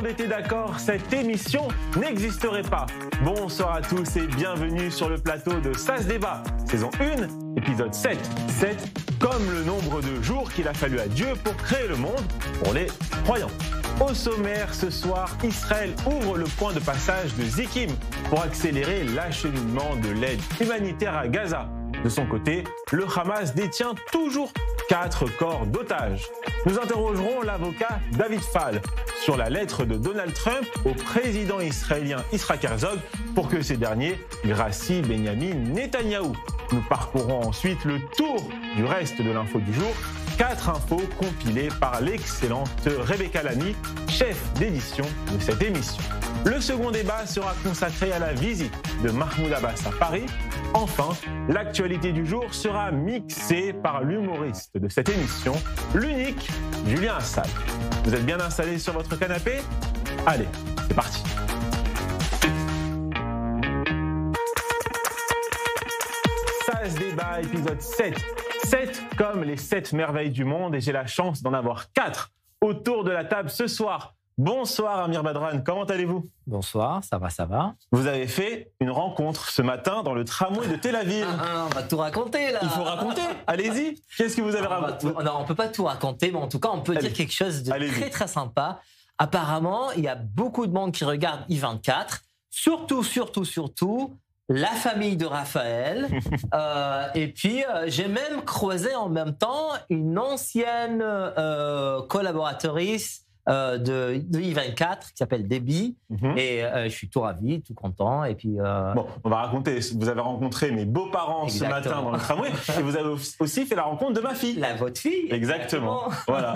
monde était d'accord, cette émission n'existerait pas. Bonsoir à tous et bienvenue sur le plateau de Ça se débat, saison 1, épisode 7. 7 comme le nombre de jours qu'il a fallu à Dieu pour créer le monde pour les croyants. Au sommaire, ce soir, Israël ouvre le point de passage de Zikim pour accélérer l'acheminement de l'aide humanitaire à Gaza. De son côté, le Hamas détient toujours 4 corps d'otages. Nous interrogerons l'avocat David Fall sur la lettre de Donald Trump au président israélien Yitzhak Herzog pour que ces derniers gracient Benjamin Netanyahou. Nous parcourrons ensuite le tour du reste de l'info du jour. 4 infos compilées par l'excellente Rebecca Lamy, chef d'édition de cette émission. Le second débat sera consacré à la visite de Mahmoud Abbas à Paris. Enfin, l'actualité du jour sera mixée par l'humoriste de cette émission, l'unique Julien Assad. Vous êtes bien installés sur votre canapé ? Allez, c'est parti. Ça se débat, épisode 7. 7 comme les 7 merveilles du monde et j'ai la chance d'en avoir 4 autour de la table ce soir. Bonsoir Amir Badran, comment allez-vous ? Bonsoir, ça va. Vous avez fait une rencontre ce matin dans le tramway de Tel Aviv. On va tout raconter là. Il faut raconter, allez-y. Qu'est-ce que vous avez raconté ? Non, on peut pas tout raconter, mais en tout cas, on peut dire quelque chose de très très sympa. Apparemment, il y a beaucoup de monde qui regarde I24, surtout la famille de Raphaël. Et puis, j'ai même croisé en même temps une ancienne collaboratrice de I24 qui s'appelle Debbie. Et je suis tout ravi, tout content. Et puis, Bon, on va raconter. Vous avez rencontré mes beaux-parents ce matin dans le tramway et vous avez aussi fait la rencontre de ma fille. Votre fille. Exactement. Voilà.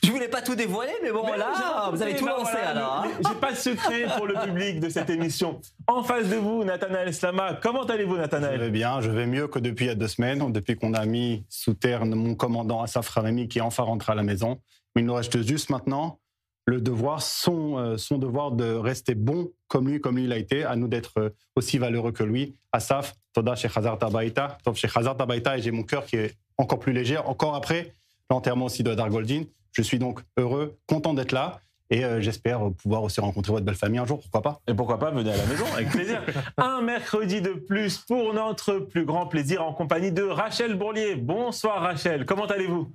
Je voulais pas tout dévoiler, mais bon, là, vous avez tout lancé alors. J'ai pas de secret pour le public de cette émission. En face de vous, Nathanaël Slama. Comment allez-vous, Nathanaël ? Je vais bien, je vais mieux que depuis il y a 2 semaines, depuis qu'on a mis sous terre mon commandant Assaf Rahimi qui est enfin rentré à la maison. Mais il nous reste juste maintenant le devoir, son devoir de rester bon comme lui il a été, à nous d'être aussi valeureux que lui. Assaf, Toda chez Khazar Tabaïta, Tov chez Khazar Tabaïta, et j'ai mon cœur qui est encore plus léger, encore après l'enterrement aussi de Hadar Goldin. Je suis donc heureux, content d'être là. Et j'espère pouvoir aussi rencontrer votre belle famille un jour, pourquoi pas ? Et pourquoi pas, venez à la maison, avec plaisir. Un mercredi de plus pour notre plus grand plaisir en compagnie de Rachel Bourlier. Bonsoir Rachel, comment allez-vous ?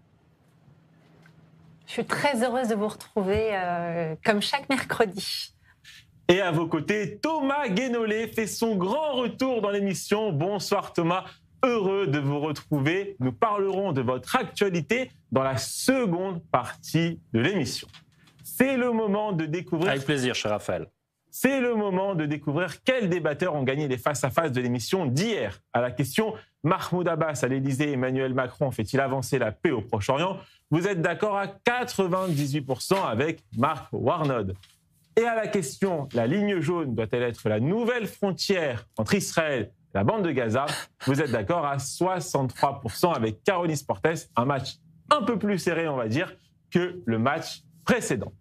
Je suis très heureuse de vous retrouver comme chaque mercredi. Et à vos côtés, Thomas Guénolé fait son grand retour dans l'émission. Bonsoir Thomas, heureux de vous retrouver. Nous parlerons de votre actualité dans la seconde partie de l'émission. C'est le moment de découvrir... Avec plaisir, cher Raphaël. C'est le moment de découvrir quels débatteurs ont gagné les face-à-face de l'émission d'hier. À la question « Mahmoud Abbas à l'Élysée, Emmanuel Macron fait-il avancer la paix au Proche-Orient ?» Vous êtes d'accord à 98% avec Marc Warnod. Et à la question « La ligne jaune doit-elle être la nouvelle frontière entre Israël et la bande de Gaza ?» Vous êtes d'accord à 63% avec Caroline Portes. Un match un peu plus serré, on va dire, que le match précédent.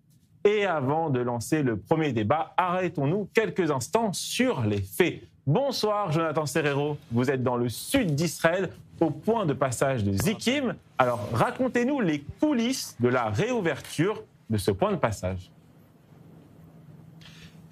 Et avant de lancer le premier débat, arrêtons-nous quelques instants sur les faits. Bonsoir Jonathan Serrero, vous êtes dans le sud d'Israël, au point de passage de Zikim. Alors racontez-nous les coulisses de la réouverture de ce point de passage.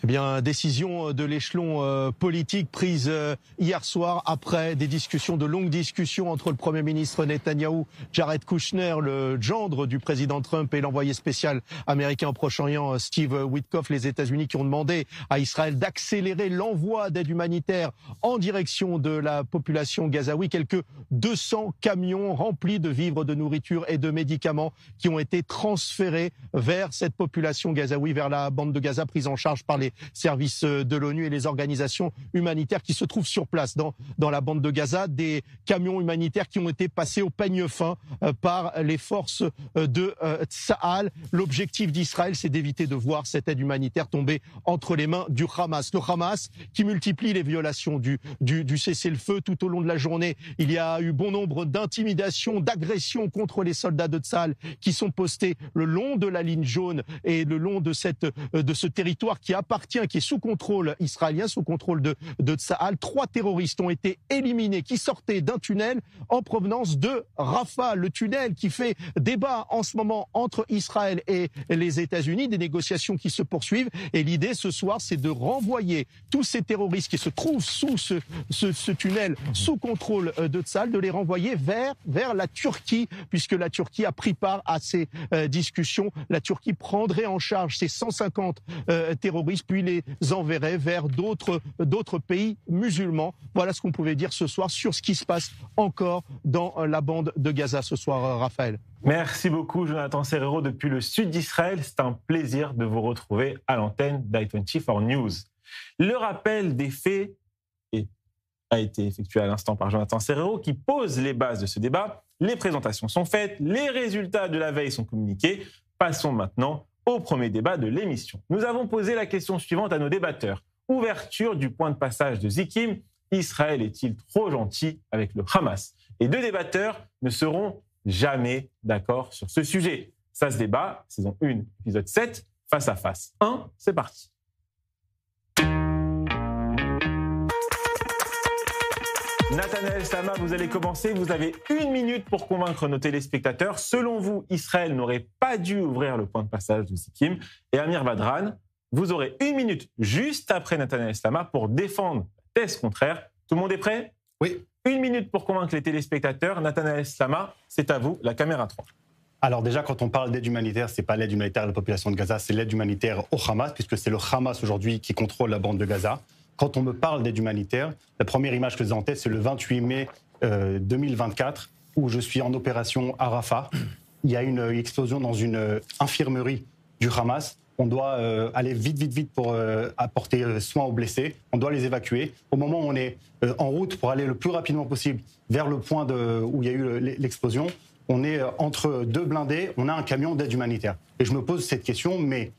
Eh bien, décision de l'échelon politique prise hier soir après des discussions, de longues discussions entre le Premier ministre Netanyahou, Jared Kushner, le gendre du président Trump, et l'envoyé spécial américain au Proche-Orient, Steve Witkoff, les États-Unis, qui ont demandé à Israël d'accélérer l'envoi d'aide humanitaire en direction de la population gazaoui. Quelques 200 camions remplis de vivres, de nourriture et de médicaments qui ont été transférés vers cette population gazaoui, vers la bande de Gaza, prise en charge par les services de l'ONU et les organisations humanitaires qui se trouvent sur place dans la bande de Gaza. Des camions humanitaires qui ont été passés au peigne fin par les forces de Tsahal. L'objectif d'Israël, c'est d'éviter de voir cette aide humanitaire tomber entre les mains du Hamas. Le Hamas qui multiplie les violations du cessez-le-feu tout au long de la journée. Il y a eu bon nombre d'intimidations, d'agressions contre les soldats de Tsahal qui sont postés le long de la ligne jaune et le long de ce territoire qui appartient appartient, qui est sous contrôle israélien, sous contrôle de Tsahal. 3 terroristes ont été éliminés qui sortaient d'un tunnel en provenance de Rafah, le tunnel qui fait débat en ce moment entre Israël et les États-Unis, des négociations qui se poursuivent. Et l'idée ce soir, c'est de renvoyer tous ces terroristes qui se trouvent sous ce tunnel, sous contrôle de Tsahal, de les renvoyer vers la Turquie, puisque la Turquie a pris part à ces discussions. La Turquie prendrait en charge ces 150 terroristes, puis les enverrait vers d'autres pays musulmans. Voilà ce qu'on pouvait dire ce soir sur ce qui se passe encore dans la bande de Gaza ce soir, Raphaël. Merci beaucoup, Jonathan Serrero, depuis le sud d'Israël. C'est un plaisir de vous retrouver à l'antenne d'i24 News. Le rappel des faits a été effectué à l'instant par Jonathan Serrero, qui pose les bases de ce débat. Les présentations sont faites, les résultats de la veille sont communiqués. Passons maintenant au premier débat de l'émission. Nous avons posé la question suivante à nos débatteurs. Ouverture du point de passage de Zikim. Israël est-il trop gentil avec le Hamas? Et 2 débatteurs ne seront jamais d'accord sur ce sujet. Ça se débat, saison 1, épisode 7, face à face. 1, c'est parti. Nathanaël Sama, vous allez commencer. Vous avez 1 minute pour convaincre nos téléspectateurs. Selon vous, Israël n'aurait pas dû ouvrir le point de passage de Zikim. Et Amir Badran, vous aurez 1 minute juste après Nathanaël Sama pour défendre la thèse contraire. Tout le monde est prêt? Oui. 1 minute pour convaincre les téléspectateurs. Nathanaël Sama, c'est à vous, la caméra 3. Alors déjà, quand on parle d'aide humanitaire, ce n'est pas l'aide humanitaire à la population de Gaza, c'est l'aide humanitaire au Hamas, puisque c'est le Hamas aujourd'hui qui contrôle la bande de Gaza. Quand on me parle d'aide humanitaire, la première image que j'ai en tête, c'est le 28 mai 2024, où je suis en opération à Rafah. Il y a une explosion dans une infirmerie du Hamas. On doit aller vite pour apporter soin aux blessés. On doit les évacuer. Au moment où on est en route pour aller le plus rapidement possible vers le point où il y a eu l'explosion, on est entre 2 blindés, on a un camion d'aide humanitaire. Et je me pose cette question, mais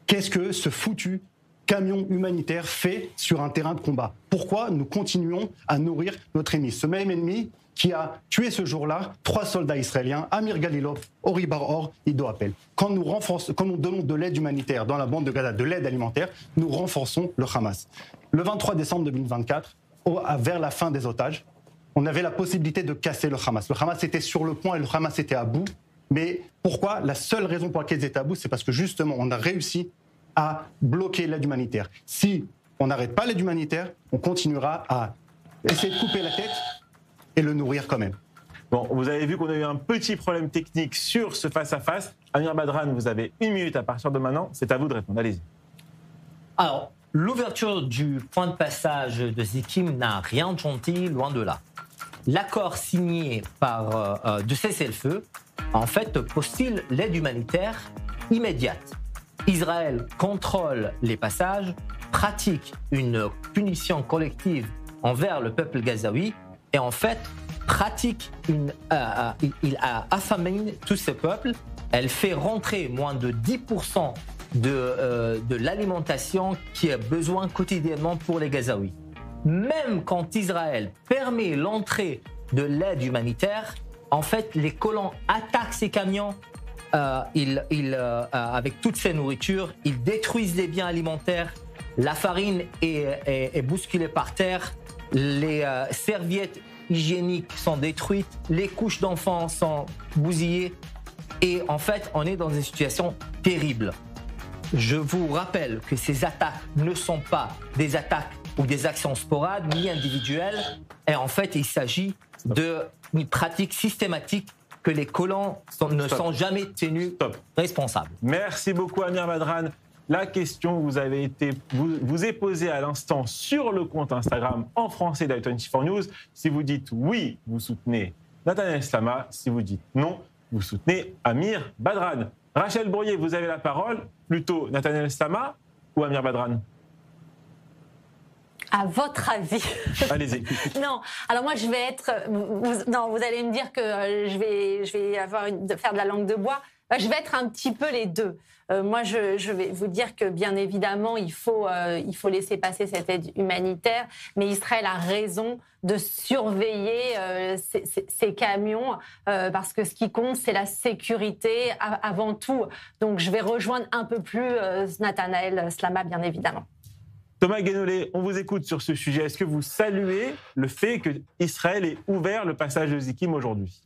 qu'est-ce que ce foutu camion humanitaire fait sur un terrain de combat? Pourquoi nous continuons à nourrir notre ennemi? Ce même ennemi qui a tué ce jour-là 3 soldats israéliens, Amir Galilov, Ori Bar-Or, Ido Appel. Quand nous donnons de l'aide humanitaire dans la bande de Gaza, de l'aide alimentaire, nous renforçons le Hamas. Le 23 décembre 2024, vers la fin des otages, on avait la possibilité de casser le Hamas. Le Hamas était sur le point et le Hamas était à bout. Mais pourquoi? La seule raison pour laquelle ils étaient à bout, c'est parce que justement, on a réussi à bloquer l'aide humanitaire. Si on n'arrête pas l'aide humanitaire, on continuera à essayer de couper la tête et le nourrir quand même. Bon, vous avez vu qu'on a eu un petit problème technique sur ce face-à-face. Amir Badran, vous avez 1 minute à partir de maintenant. C'est à vous de répondre. Allez-y. Alors, l'ouverture du point de passage de Zikim n'a rien de gentil, loin de là. L'accord signé de cessez-le-feu, en fait, postule l'aide humanitaire immédiate. Israël contrôle les passages, pratique une punition collective envers le peuple gazaoui et en fait il a affamé tout ce peuple. Elle fait rentrer moins de 10% de l'alimentation qui a besoin quotidiennement pour les Gazaouis. Même quand Israël permet l'entrée de l'aide humanitaire, en fait, les colons attaquent ces camions. Avec toutes ces nourritures, ils détruisent les biens alimentaires, la farine est bousculée par terre, les serviettes hygiéniques sont détruites, les couches d'enfants sont bousillées et en fait, on est dans une situation terrible. Je vous rappelle que ces attaques ne sont pas des attaques ou des actions sporadiques ni individuelles et en fait, il s'agit d'une pratique systématique que les colons ne sont jamais tenus responsables. Merci beaucoup Amir Badran. La question vous est posée à l'instant sur le compte Instagram en français d'i24 News. Si vous dites oui, vous soutenez Nathanaël Sama. Si vous dites non, vous soutenez Amir Badran. Rachel Bourrier, vous avez la parole. Plutôt Nathanaël Sama ou Amir Badran? À votre avis? Allez-y. Non, alors moi je vais être... vous allez me dire que je vais faire de la langue de bois. Je vais être un petit peu les deux. Moi, je vais vous dire que, bien évidemment, il faut laisser passer cette aide humanitaire, mais Israël a raison de surveiller ces camions, parce que ce qui compte, c'est la sécurité avant tout. Donc, je vais rejoindre un peu plus Nathanaël Slama, bien évidemment. Thomas Guénolé, on vous écoute sur ce sujet. Est-ce que vous saluez le fait qu'Israël ait ouvert le passage de Zikim aujourd'hui ?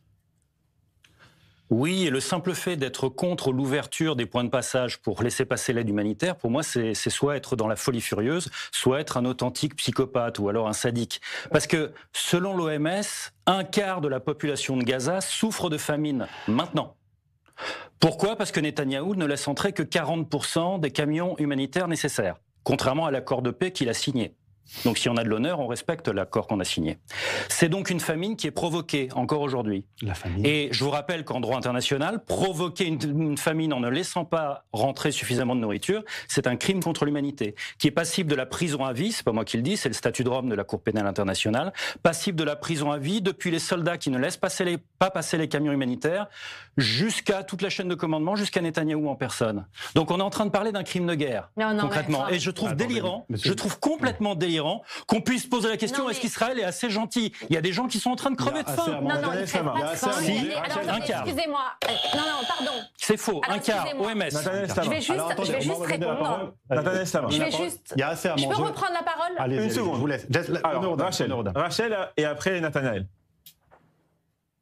Oui, et le simple fait d'être contre l'ouverture des points de passage pour laisser passer l'aide humanitaire, pour moi, c'est soit être dans la folie furieuse, soit être un authentique psychopathe ou alors un sadique. Parce que, selon l'OMS, 1/4 de la population de Gaza souffre de famine maintenant. Pourquoi ? Parce que Netanyahou ne laisse entrer que 40% des camions humanitaires nécessaires, contrairement à l'accord de paix qu'il a signé. Donc si on a de l'honneur, on respecte l'accord qu'on a signé. C'est donc une famine qui est provoquée encore aujourd'hui. La famine. Et je vous rappelle qu'en droit international, provoquer une famine en ne laissant pas rentrer suffisamment de nourriture, c'est un crime contre l'humanité, qui est passible de la prison à vie, c'est pas moi qui le dis, c'est le statut de Rome de la Cour pénale internationale, passible de la prison à vie depuis les soldats qui ne laissent pas passer les camions humanitaires, jusqu'à toute la chaîne de commandement, jusqu'à Netanyahou en personne. Donc on est en train de parler d'un crime de guerre, concrètement. Et je trouve je trouve complètement délirant qu'on puisse poser la question, est-ce qu'Israël est assez gentil ? Il y a des gens qui sont en train de crever de faim. Un quart. Excusez-moi. Non, pardon. C'est faux. Un quart. OMS. Je vais juste répondre. Il y a assez à manger. Je peux reprendre la parole ? Allez, une seconde. Je vous laisse. Alors, Rachel et après Nathanaël.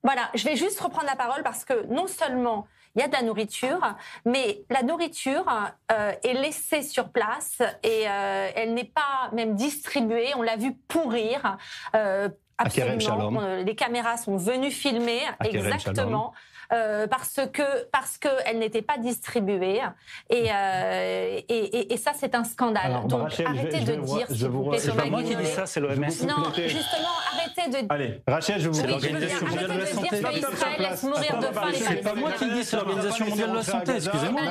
Voilà, je vais juste reprendre la parole parce que non seulement il y a de la nourriture, mais la nourriture est laissée sur place et elle n'est pas même distribuée. On l'a vu pourrir absolument. Les caméras sont venues filmer exactement. Parce que elle n'était pas distribuée et ça c'est un scandale. Alors, donc Rachel, arrêtez de dire s'il vous plaît, c'est pas moi qui dis ça, c'est l'OMS. Non, justement arrêtez de. Allez, Rachel, je vous l'Organisation mondiale de la santé. Israël laisse mourir de faim les C'est pas moi qui le dis, c'est l'Organisation mondiale de la santé. Excusez-moi.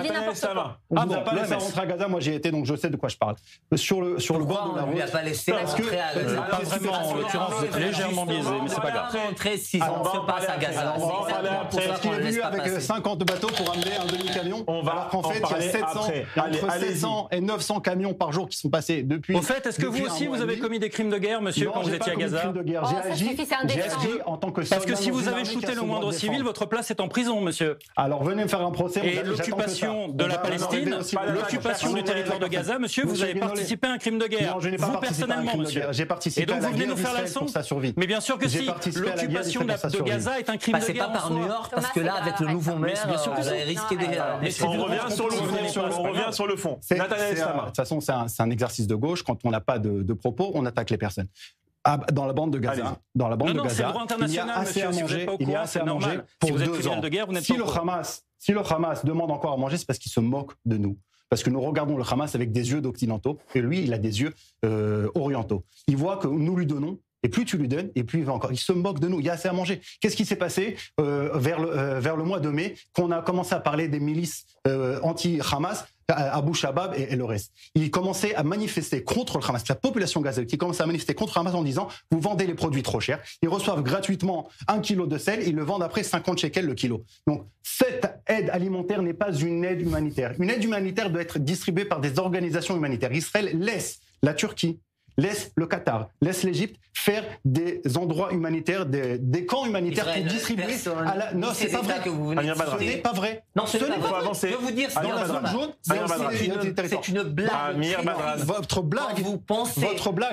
On vous a pas laissé rentrer à Gaza. Moi j'y ai été, donc je sais de quoi je parle. Sur le bord de la route. On lui a pas laissé rentrer à Gaza. Pas vraiment. En l'occurrence, vous êtes légèrement biaisé, mais c'est pas grave. Rentrer si on se passe à Gaza. Est-ce qu'il est venu avec 50 bateaux pour amener un demi-camion? Alors qu'en fait, il y a 700 et 900 camions par jour qui sont passés depuis. Au fait, est-ce que vous aussi, vous avez commis des crimes de guerre, monsieur, quand vous étiez à Gaza? J'ai agi en tant que soldat. Parce que si vous avez shooté le moindre civil, votre place est en prison, monsieur. Alors venez me faire un procès. Et l'occupation de la Palestine, l'occupation du territoire de Gaza, monsieur, vous avez participé à un crime de guerre. Vous personnellement, monsieur. J'ai participé. Et donc vous venez nous faire la leçon? Mais bien sûr que si. L'occupation de Gaza est un crime de guerre. Passez pas par New York, parce que là, avec le nouveau maire, vous avez risqué des. On revient sur le fond. De toute façon, c'est un exercice de gauche. Quand on n'a pas de propos, on attaque les personnes. Dans la bande de Gaza, il y a assez à manger. Il y a assez à manger pour 2 ans. Si le Hamas demande encore à manger, c'est parce qu'il se moque de nous. Parce que nous regardons le Hamas avec des yeux d'occidentaux, et lui, il a des yeux orientaux. Il voit que nous lui donnons. Et plus tu lui donnes, et plus il va encore. Il se moque de nous. Il y a assez à manger. Qu'est-ce qui s'est passé vers le mois de mai, qu'on a commencé à parler des milices anti-Hamas, Abu Shabab et le reste. Il commençait à manifester contre le Hamas. La population gazaoui qui commençait à manifester contre le Hamas en disant « Vous vendez les produits trop chers ». Ils reçoivent gratuitement 1 kilo de sel. Ils le vendent après 50 shekels le kilo. Donc, cette aide alimentaire n'est pas une aide humanitaire. Une aide humanitaire doit être distribuée par des organisations humanitaires. Israël laisse la Turquie, laisse le Qatar, laisse l'Égypte faire des endroits humanitaires, des camps humanitaires pour distribuer à la... Non, c'est pas vrai. Ce n'est pas vrai. Non, ce n'est pas vrai. Avancer. Je veux vous dire, dans la zone jaune, c'est une blague. Votre blague,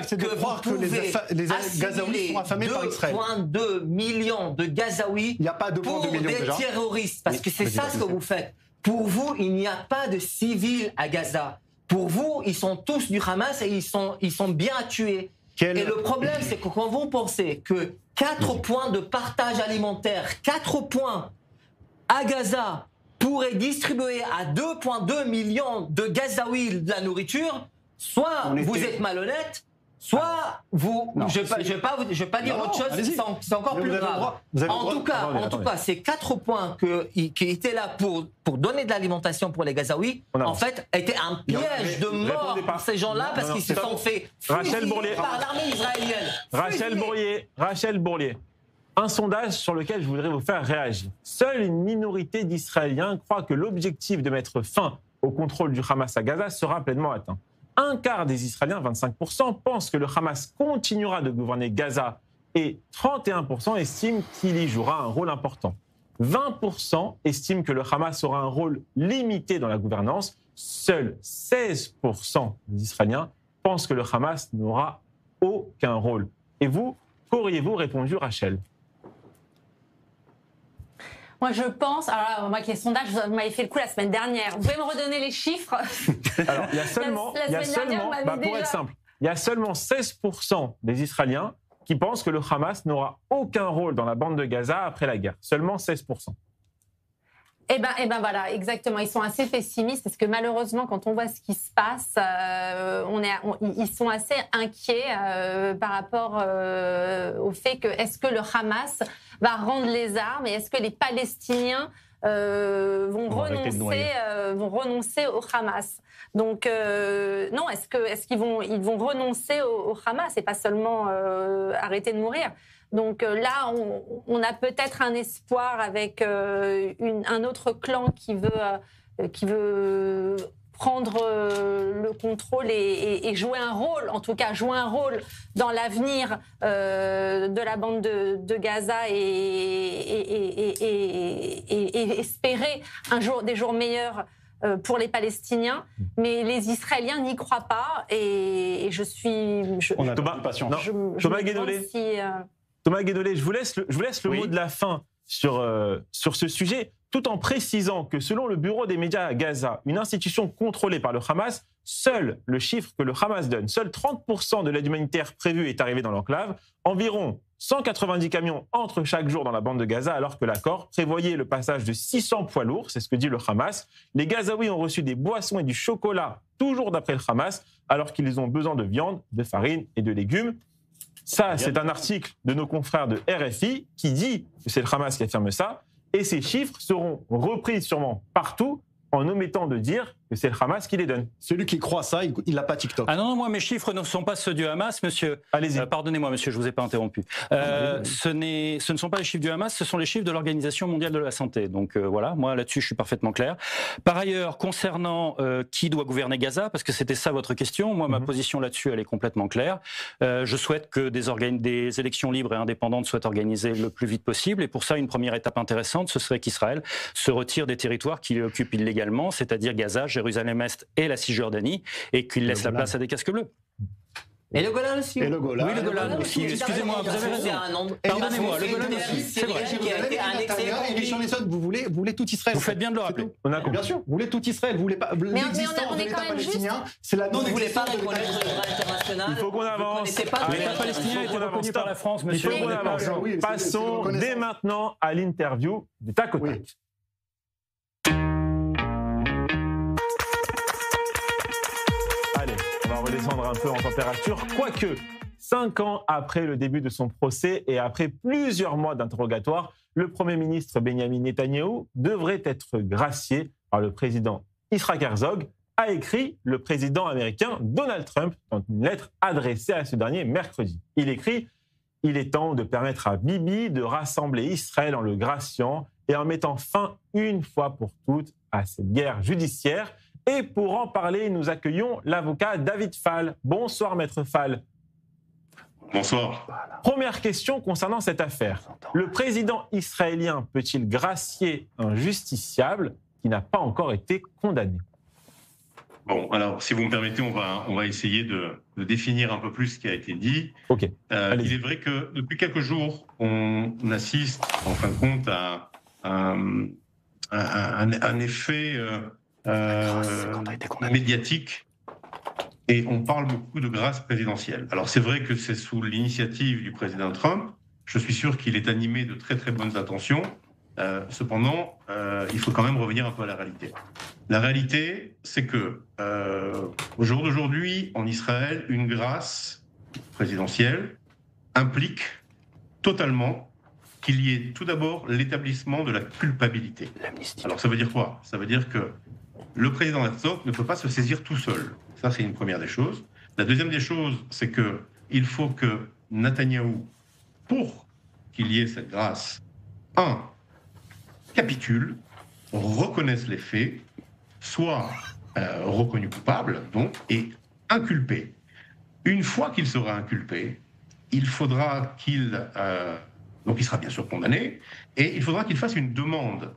c'est de croire que les Gazaouis sont affamés par Israël. 2,2 millions de Gazaouis pour des terroristes. Parce que c'est ça ce que vous faites. Pour vous, il n'y a pas de civils à Gaza. Pour vous, ils sont tous du Hamas et ils sont bien à tuer. Et le problème, c'est que quand vous pensez que 4 points de partage alimentaire, 4 points à Gaza pourraient distribuer à 2,2 millions de Gazaouis de la nourriture, soit vous êtes malhonnête, soit vous... Je ne vais pas dire autre chose, c'est encore plus grave. En tout cas, ces 4 points qui étaient là pour donner de l'alimentation pour les Gazaouis, en fait, étaient un piège de mort pour ces gens-là parce qu'ils se sont fait fusiller par l'armée israélienne. Rachel Bourlier, Un sondage sur lequel je voudrais vous faire réagir. Seule une minorité d'Israéliens croit que l'objectif de mettre fin au contrôle du Hamas à Gaza sera pleinement atteint. Un quart des Israéliens, 25%, pensent que le Hamas continuera de gouverner Gaza et 31% estiment qu'il y jouera un rôle important. 20% estiment que le Hamas aura un rôle limité dans la gouvernance. Seuls 16% des Israéliens pensent que le Hamas n'aura aucun rôle. Et vous, qu'auriez-vous répondu, Rachel ? Moi, je pense... Alors, moi, avec les sondages, vous m'avez fait le coup la semaine dernière. Vous pouvez me redonner les chiffres ? Alors, il y a seulement... pour être simple, il y a seulement 16% des Israéliens qui pensent que le Hamas n'aura aucun rôle dans la bande de Gaza après la guerre. Seulement 16%. Eh ben voilà, exactement. Ils sont assez pessimistes parce que malheureusement, quand on voit ce qui se passe, ils sont assez inquiets par rapport au fait que est-ce que le Hamas va rendre les armes et est-ce que les Palestiniens vont renoncer au Hamas. Donc non, est-ce qu'ils vont renoncer au Hamas et pas seulement arrêter de mourir. Donc là, on a peut-être un espoir avec un autre clan qui veut prendre le contrôle et jouer un rôle, en tout cas jouer un rôle dans l'avenir de la bande de Gaza et espérer des jours meilleurs pour les Palestiniens, mais les Israéliens n'y croient pas et on a Thomas patience. Thomas Guénolé, je vous laisse le mot de la fin sur ce sujet, tout en précisant que selon le bureau des médias à Gaza, une institution contrôlée par le Hamas, seul le chiffre que le Hamas donne, seul 30% de l'aide humanitaire prévue est arrivé dans l'enclave, environ 190 camions entrent chaque jour dans la bande de Gaza, alors que l'accord prévoyait le passage de 600 poids lourds, c'est ce que dit le Hamas. Les Gazaouis ont reçu des boissons et du chocolat, toujours d'après le Hamas, alors qu'ils ont besoin de viande, de farine et de légumes. Ça, c'est un article de nos confrères de RFI qui dit que c'est le Hamas qui affirme ça. Et ces chiffres seront repris sûrement partout en omettant de dire que c'est le Hamas qui les donne. Celui qui croit ça, il n'a pas TikTok. Ah non, moi, mes chiffres ne sont pas ceux du Hamas, monsieur. Allez-y. Pardonnez-moi, monsieur, je ne vous ai pas interrompu. Ce ne sont pas les chiffres du Hamas, ce sont les chiffres de l'Organisation mondiale de la santé. Donc voilà, moi, là-dessus, je suis parfaitement clair. Par ailleurs, concernant qui doit gouverner Gaza, parce que c'était ça votre question, moi, ma position là-dessus, elle est complètement claire. Je souhaite que des élections libres et indépendantes soient organisées le plus vite possible. Et pour ça, une première étape intéressante, ce serait qu'Israël se retire des territoires qu'il occupe illégalement, c'est-à-dire Gaza, Jérusalem-Est et la Cisjordanie, et qu'il laisse la place à des casques bleus. Et le Golan aussi. Et le Golan. Oui, le Golan aussi. Excusez-moi, vous avez raison. Pardonnez-moi, le Golan aussi. C'est vrai. Et les Charles, vous voulez tout Israël. Vous faites bien de le rappeler. On a compris. Bien sûr, vous voulez tout Israël. Vous voulez pas l'existence de l'État palestinien. C'est la non, vous voulez pas reconnaître le droit international. Il faut qu'on avance. L'État palestinien a été reconnu par la France, monsieur. Il faut qu'on avance. Passons dès maintenant à l'interview du tac au tac. Redescendre un peu en température, quoique 5 ans après le début de son procès et après plusieurs mois d'interrogatoire, le Premier ministre Benyamin Netanyahou devrait être gracié par le président Yitzhak Herzog, a écrit le président américain Donald Trump dans une lettre adressée à ce dernier mercredi. Il écrit « Il est temps de permettre à Bibi de rassembler Israël en le graciant et en mettant fin une fois pour toutes à cette guerre judiciaire ». Et pour en parler, nous accueillons l'avocat David Fall. Bonsoir, maître Fall. Bonsoir. Première question concernant cette affaire. Le président israélien peut-il gracier un justiciable qui n'a pas encore été condamné ? Bon, alors, si vous me permettez, on va essayer de définir un peu plus ce qui a été dit. Ok. Il est vrai que depuis quelques jours, on assiste, en fin de compte, à un effet médiatique, et on parle beaucoup de grâce présidentielle. Alors c'est vrai que c'est sous l'initiative du président Trump. Je suis sûr qu'il est animé de très très bonnes intentions. Cependant, il faut quand même revenir un peu à la réalité. La réalité, c'est que au jour d'aujourd'hui, en Israël, une grâce présidentielle implique totalement qu'il y ait tout d'abord l'établissement de la culpabilité. Alors ça veut dire quoi ? Ça veut dire que le président Herzog ne peut pas se saisir tout seul. Ça, c'est une première des choses. La deuxième des choses, c'est qu'il faut que Netanyahou, pour qu'il y ait cette grâce, capitule, reconnaisse les faits, soit reconnu coupable, donc, et inculpé. Une fois qu'il sera inculpé, il faudra donc il sera bien sûr condamné, et il faudra qu'il fasse une demande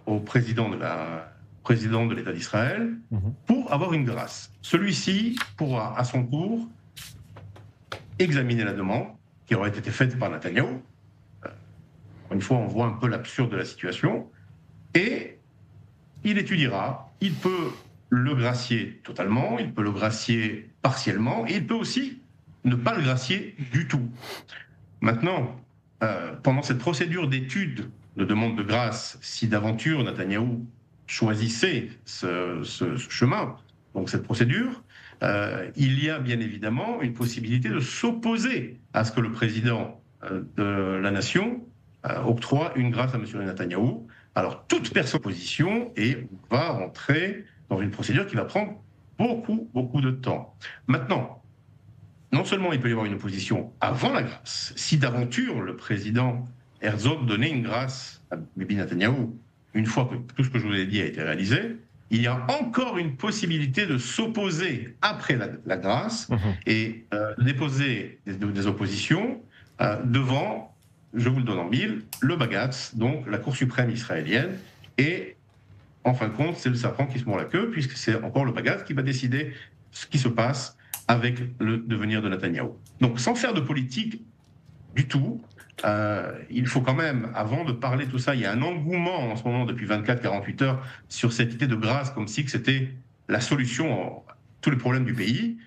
au président de l'État d'Israël pour avoir une grâce. Celui-ci pourra, à son tour, examiner la demande qui aurait été faite par Netanyahou. Une fois, on voit un peu l'absurde de la situation, et il étudiera. Il peut le gracier totalement, il peut le gracier partiellement, et il peut aussi ne pas le gracier du tout. Maintenant, pendant cette procédure d'étude de demande de grâce, si d'aventure Netanyahou choisissait ce chemin, donc cette procédure, il y a bien évidemment une possibilité de s'opposer à ce que le président de la nation octroie une grâce à M. Netanyahou. Alors toute personne en opposition et va rentrer dans une procédure qui va prendre beaucoup de temps. Maintenant, non seulement il peut y avoir une opposition avant la grâce, si d'aventure le président Herzog donnait une grâce à Bibi Netanyahou, une fois que tout ce que je vous ai dit a été réalisé, il y a encore une possibilité de s'opposer après la grâce et déposer des oppositions devant, je vous le donne en mille, le Bagatz, donc la Cour suprême israélienne, et en fin de compte, c'est le serpent qui se mord la queue, puisque c'est encore le Bagatz qui va décider ce qui se passe avec le devenir de Netanyahou. Donc, sans faire de politique du tout, il faut quand même, avant de parler de tout ça, il y a un engouement en ce moment depuis 24-48 heures sur cette idée de grâce, comme si c'était la solution à tous les problèmes du pays.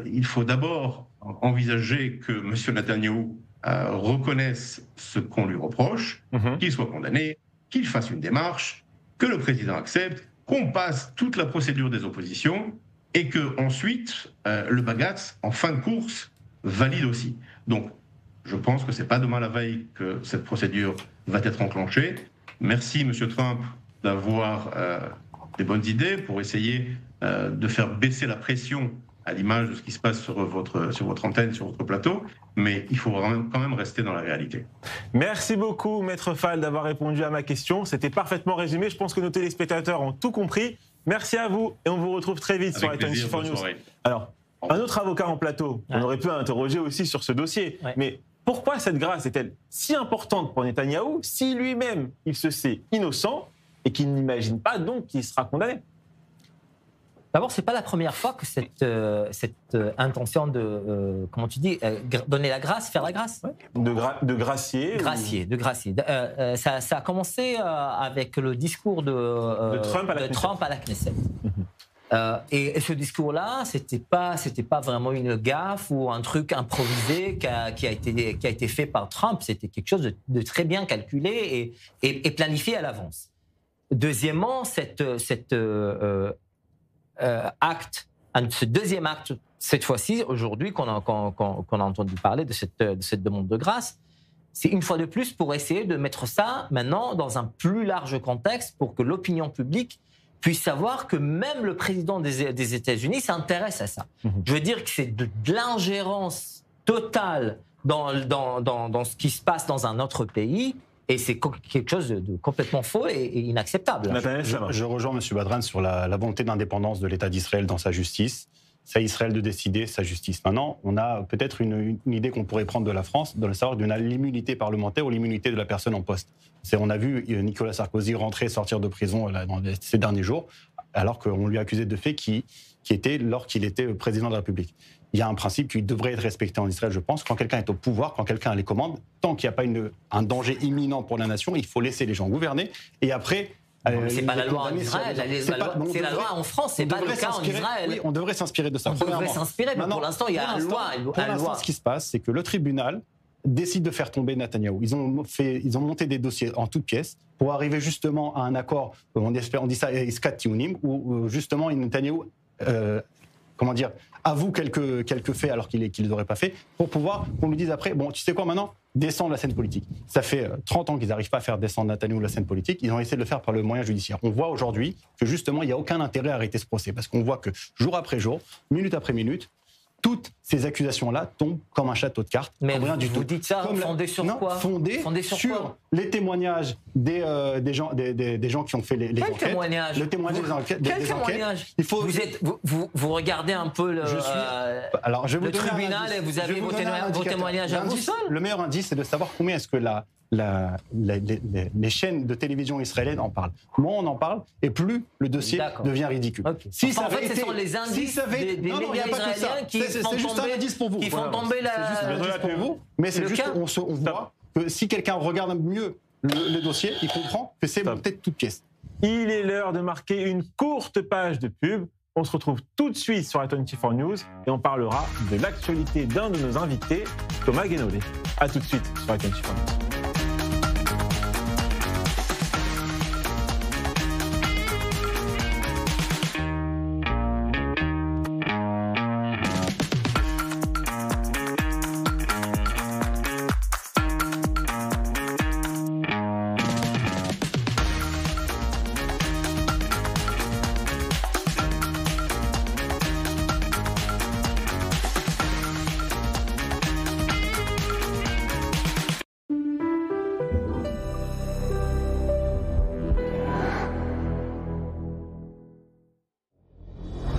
Il faut d'abord envisager que M. Netanyahou reconnaisse ce qu'on lui reproche, qu'il soit condamné, qu'il fasse une démarche, que le président accepte, qu'on passe toute la procédure des oppositions et que ensuite le Bagatz, en fin de course, valide aussi. Donc, je pense que c'est pas demain la veille que cette procédure va être enclenchée. Merci, M. Trump, d'avoir des bonnes idées pour essayer de faire baisser la pression à l'image de ce qui se passe sur votre antenne, sur votre plateau, mais il faut quand même rester dans la réalité. Merci beaucoup, Maître Fall, d'avoir répondu à ma question. C'était parfaitement résumé. Je pense que nos téléspectateurs ont tout compris. Merci à vous et on vous retrouve très vite sur Eternity4 News. Alors, un autre avocat en plateau, on aurait pu interroger aussi sur ce dossier, mais pourquoi cette grâce est-elle si importante pour Netanyahou si lui-même il se sait innocent et qu'il n'imagine pas donc qu'il sera condamné? D'abord, c'est pas la première fois que cette intention de, comment tu dis, donner la grâce, faire la grâce. De gracier. De gracier. Ça a commencé avec le discours de Trump à la Knesset. Et ce discours-là, c'était pas vraiment une gaffe ou un truc improvisé qui a été fait par Trump. C'était quelque chose de très bien calculé et planifié à l'avance. Deuxièmement, ce deuxième acte, cette fois-ci, aujourd'hui, qu'on a entendu parler de cette demande de grâce, c'est une fois de plus pour essayer de mettre ça maintenant dans un plus large contexte pour que l'opinion publique puisse savoir que même le président des États-Unis s'intéresse à ça. Je veux dire que c'est de l'ingérence totale dans ce qui se passe dans un autre pays. Et c'est quelque chose de complètement faux et inacceptable. Je rejoins M. Badran sur la volonté d'indépendance de l'État d'Israël dans sa justice. C'est à Israël de décider sa justice. Maintenant, on a peut-être une idée qu'on pourrait prendre de la France, de savoir d'une l'immunité parlementaire ou l'immunité de la personne en poste. On a vu Nicolas Sarkozy rentrer et sortir de prison ces derniers jours, alors qu'on lui accusait de faits qui étaient lorsqu'il était président de la République. Il y a un principe qui devrait être respecté en Israël, je pense. Quand quelqu'un est au pouvoir, quand quelqu'un a les commandes, tant qu'il n'y a pas un danger imminent pour la nation, il faut laisser les gens gouverner. Et après... c'est pas la loi en Israël, c'est la loi en France, c'est pas le cas en Israël. Oui, on devrait s'inspirer de ça. On devrait s'inspirer, mais pour l'instant, il y a une loi. Ce qui se passe, c'est que le tribunal décide de faire tomber Netanyahou. Ils ont monté des dossiers en toutes pièces pour arriver justement à un accord, on dit ça, Iskat Tiunim, où justement Netanyahou... avoue quelques faits alors qu'il ne les aurait pas fait, pour pouvoir qu'on lui dise après, bon, tu sais quoi maintenant, descendre la scène politique. Ça fait 30 ans qu'ils n'arrivent pas à faire descendre Netanyahou la scène politique, ils ont essayé de le faire par le moyen judiciaire. On voit aujourd'hui que justement, il n'y a aucun intérêt à arrêter ce procès, parce qu'on voit que jour après jour, minute après minute, toutes ces accusations-là tombent comme un château de cartes. Mais rien du tout. Dites ça fondé sur quoi? Fondé sur les témoignages des gens qui ont fait les enquêtes. Témoignages? Le témoignage des enquêtes. Quel témoignage? Vous regardez un peu le tribunal et vous avez vos témoignages à vous seul? Le meilleur indice, c'est de savoir combien est-ce que les chaînes de télévision israéliennes en parlent. Moins on en parle, et plus le dossier devient ridicule. Okay. Ce sont les indices des médias israéliens qui font tomber la... Mais c'est juste on voit que si quelqu'un regarde mieux le dossier, il comprend que c'est monté de toutes pièces. Il est l'heure de marquer une courte page de pub. On se retrouve tout de suite sur la 24 News et on parlera de l'actualité d'un de nos invités, Thomas Guénolé. A tout de suite sur la 24 News.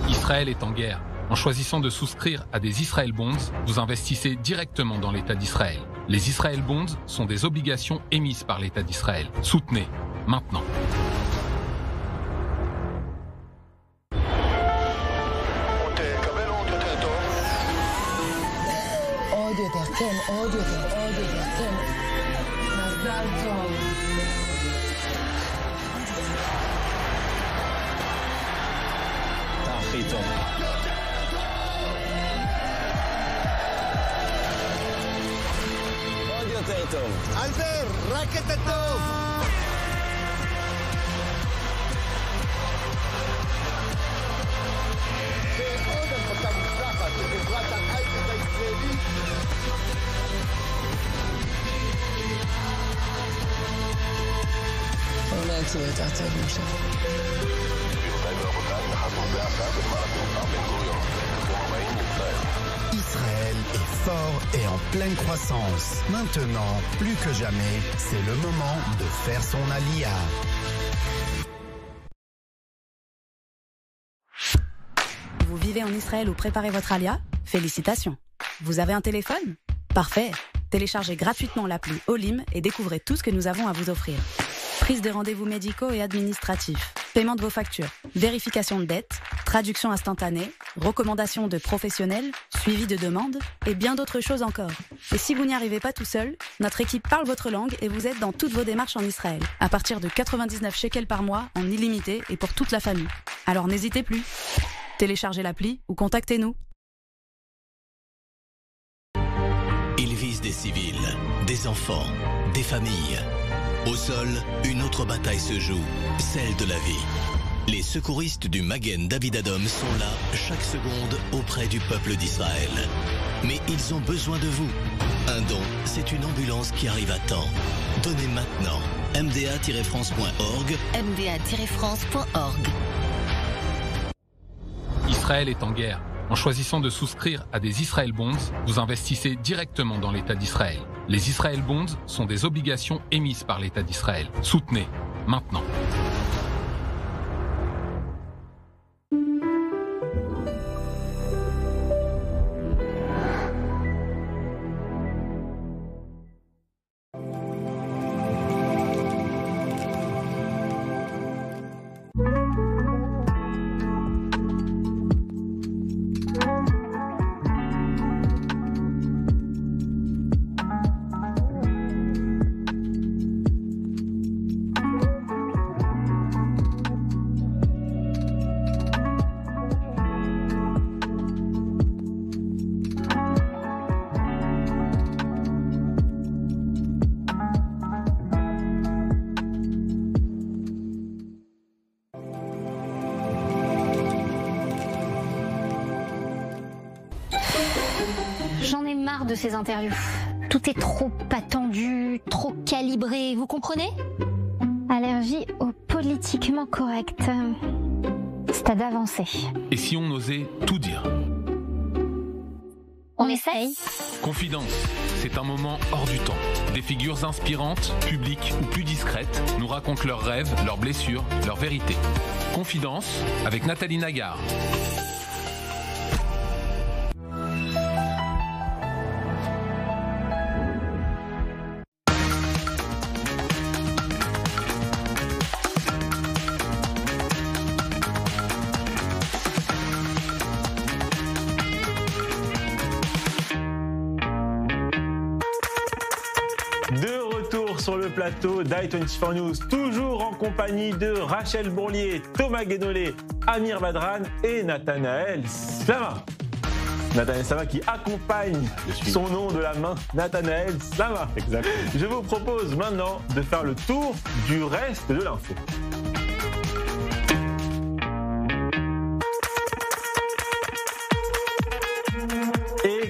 Israël est en guerre. En choisissant de souscrire à des Israel Bonds, vous investissez directement dans l'État d'Israël. Les Israel Bonds sont des obligations émises par l'État d'Israël. Soutenez, maintenant. אלבר, רק את הטוב! ועוד הנפקה מוצלחת לחברת ההייטק הישראלית. אולי תהיה יותר טוב משהו. גבירותיי ורבותיי, נחתנו זה עתה בזמן התעופה בן גוריון. ברוכים הבאים לישראל. Israël est fort et en pleine croissance. Maintenant, plus que jamais, c'est le moment de faire son alia. Vous vivez en Israël ou préparez votre alia? Félicitations. Vous avez un téléphone? Parfait. Téléchargez gratuitement l'appli Olim et découvrez tout ce que nous avons à vous offrir. Prise de rendez-vous médicaux et administratifs, paiement de vos factures, vérification de dettes, traduction instantanée, recommandations de professionnels, suivi de demandes et bien d'autres choses encore. Et si vous n'y arrivez pas tout seul, notre équipe parle votre langue et vous aide dans toutes vos démarches en Israël, à partir de 99 shekels par mois en illimité et pour toute la famille. Alors n'hésitez plus. Téléchargez l'appli ou contactez-nous. Ils visent des civils, des enfants, des familles. Au sol, une autre bataille se joue, celle de la vie. Les secouristes du Magen David Adom sont là chaque seconde auprès du peuple d'Israël. Mais ils ont besoin de vous. Un don, c'est une ambulance qui arrive à temps. Donnez maintenant. mda-france.org. mda-france.org. Israël est en guerre. En choisissant de souscrire à des Israel Bonds, vous investissez directement dans l'État d'Israël. Les Israel Bonds sont des obligations émises par l'État d'Israël. Soutenez, maintenant. J'en ai marre de ces interviews. Tout est trop attendu, trop calibré, vous comprenez? Allergie au politiquement correct. Stade avancé. Et si on osait tout dire? On essaye. Confidence, c'est un moment hors du temps. Des figures inspirantes, publiques ou plus discrètes, nous racontent leurs rêves, leurs blessures, leurs vérités. Confidence avec Nathalie Nagar. Sur le plateau d'i24 News, toujours en compagnie de Rachel Bourlier, Thomas Guénolé, Amir Badran et Nathanaël Slama. Nathanaël Slama qui accompagne son nom de la main, Nathanaël Slama. Exactement. Je vous propose maintenant de faire le tour du reste de l'info.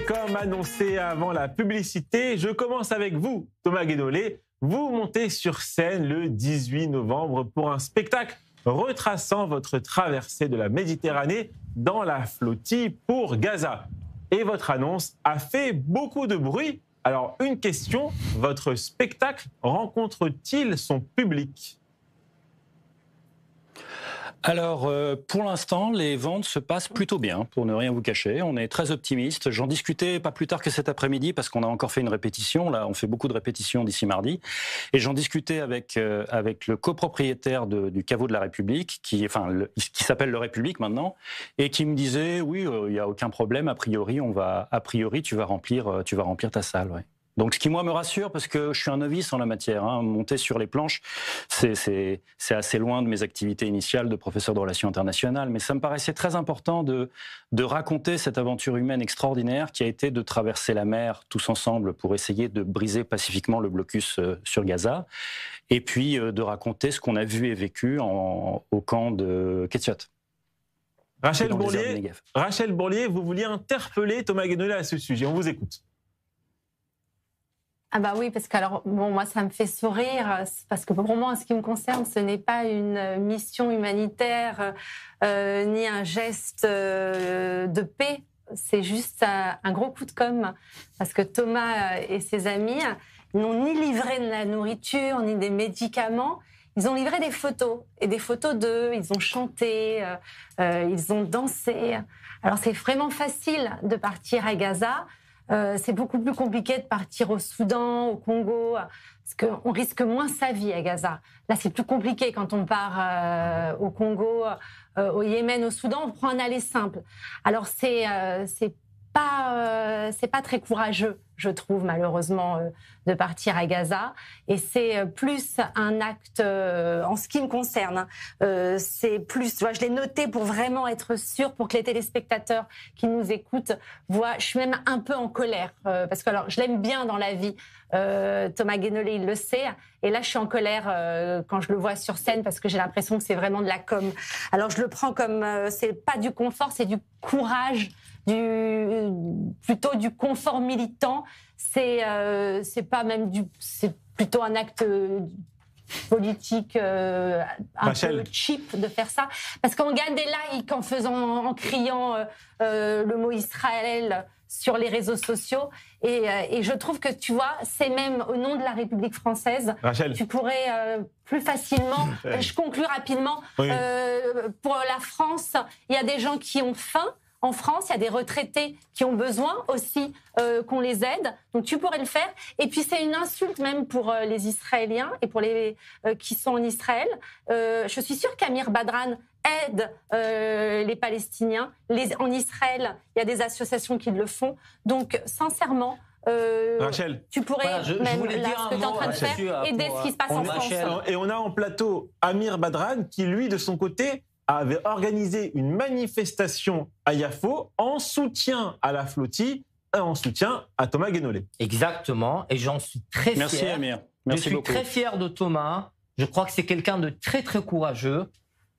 Comme annoncé avant la publicité, je commence avec vous, Thomas Guénolé. Vous montez sur scène le 18 novembre pour un spectacle retraçant votre traversée de la Méditerranée dans la flottille pour Gaza. Et votre annonce a fait beaucoup de bruit. Alors, une question, votre spectacle rencontre-t-il son public ? Alors, pour l'instant, les ventes se passent plutôt bien, pour ne rien vous cacher. On est très optimiste. J'en discutais pas plus tard que cet après-midi, parce qu'on a encore fait une répétition. Là, on fait beaucoup de répétitions d'ici mardi. Et j'en discutais avec le copropriétaire du caveau de la République, qui s'appelle le République maintenant, et qui me disait, oui, il n'y a aucun problème. A priori, tu vas remplir ta salle. Ouais. Donc, ce qui, moi, me rassure, parce que je suis un novice en la matière. Monter sur les planches, c'est assez loin de mes activités initiales de professeur de relations internationales. Mais ça me paraissait très important de raconter cette aventure humaine extraordinaire qui a été de traverser la mer tous ensemble pour essayer de briser pacifiquement le blocus sur Gaza. Et puis, de raconter ce qu'on a vu et vécu au camp de Ketziot. Rachel Bourlier, vous vouliez interpeller Thomas Guénolé à ce sujet. On vous écoute. Ah bah oui, parce que moi ça me fait sourire, parce que pour moi en ce qui me concerne, ce n'est pas une mission humanitaire ni un geste de paix, c'est juste un gros coup de com', parce que Thomas et ses amis n'ont ni livré de la nourriture ni des médicaments, ils ont livré des photos, et des photos d'eux, ils ont chanté, ils ont dansé. Alors c'est vraiment facile de partir à Gaza. C'est beaucoup plus compliqué de partir au Soudan, au Congo, parce qu'on risque moins sa vie à Gaza. Là, c'est plus compliqué quand on part au Congo, au Yémen, au Soudan, on prend un aller simple. Alors, c'est pas très courageux, je trouve, malheureusement, de partir à Gaza. Et c'est plus un acte, en ce qui me concerne, c'est plus, je l'ai noté pour vraiment être sûr, pour que les téléspectateurs qui nous écoutent voient, je suis même un peu en colère, parce que alors, je l'aime bien dans la vie, Thomas Guénolé, il le sait, et là, je suis en colère quand je le vois sur scène, parce que j'ai l'impression que c'est vraiment de la com'. Alors, je le prends comme, c'est pas du confort, c'est du courage, plutôt du confort militant, c'est pas même c'est plutôt un acte politique un peu cheap de faire ça, parce qu'on gagne des likes en criant le mot Israël sur les réseaux sociaux, et je trouve que, tu vois, c'est même au nom de la République française, Rachel. Tu pourrais plus facilement, je conclue rapidement, oui. Pour la France, il y a des gens qui ont faim. En France, il y a des retraités qui ont besoin aussi qu'on les aide. Donc, tu pourrais le faire. Et puis, c'est une insulte même pour les Israéliens et pour les qui sont en Israël. Je suis sûre qu'Amir Badran aide les Palestiniens. En Israël, il y a des associations qui le font. Donc, sincèrement, Rachel, tu pourrais je voulais dire ce que tu es en train de faire, aider ce qui se passe en France. Et on a en plateau Amir Badran qui, lui, de son côté, avait organisé une manifestation à Yafo en soutien à la flottille et en soutien à Thomas Guénolé. Exactement, et j'en suis très fier. Merci Amir, merci beaucoup. Je suis très fier de Thomas, je crois que c'est quelqu'un de très très courageux,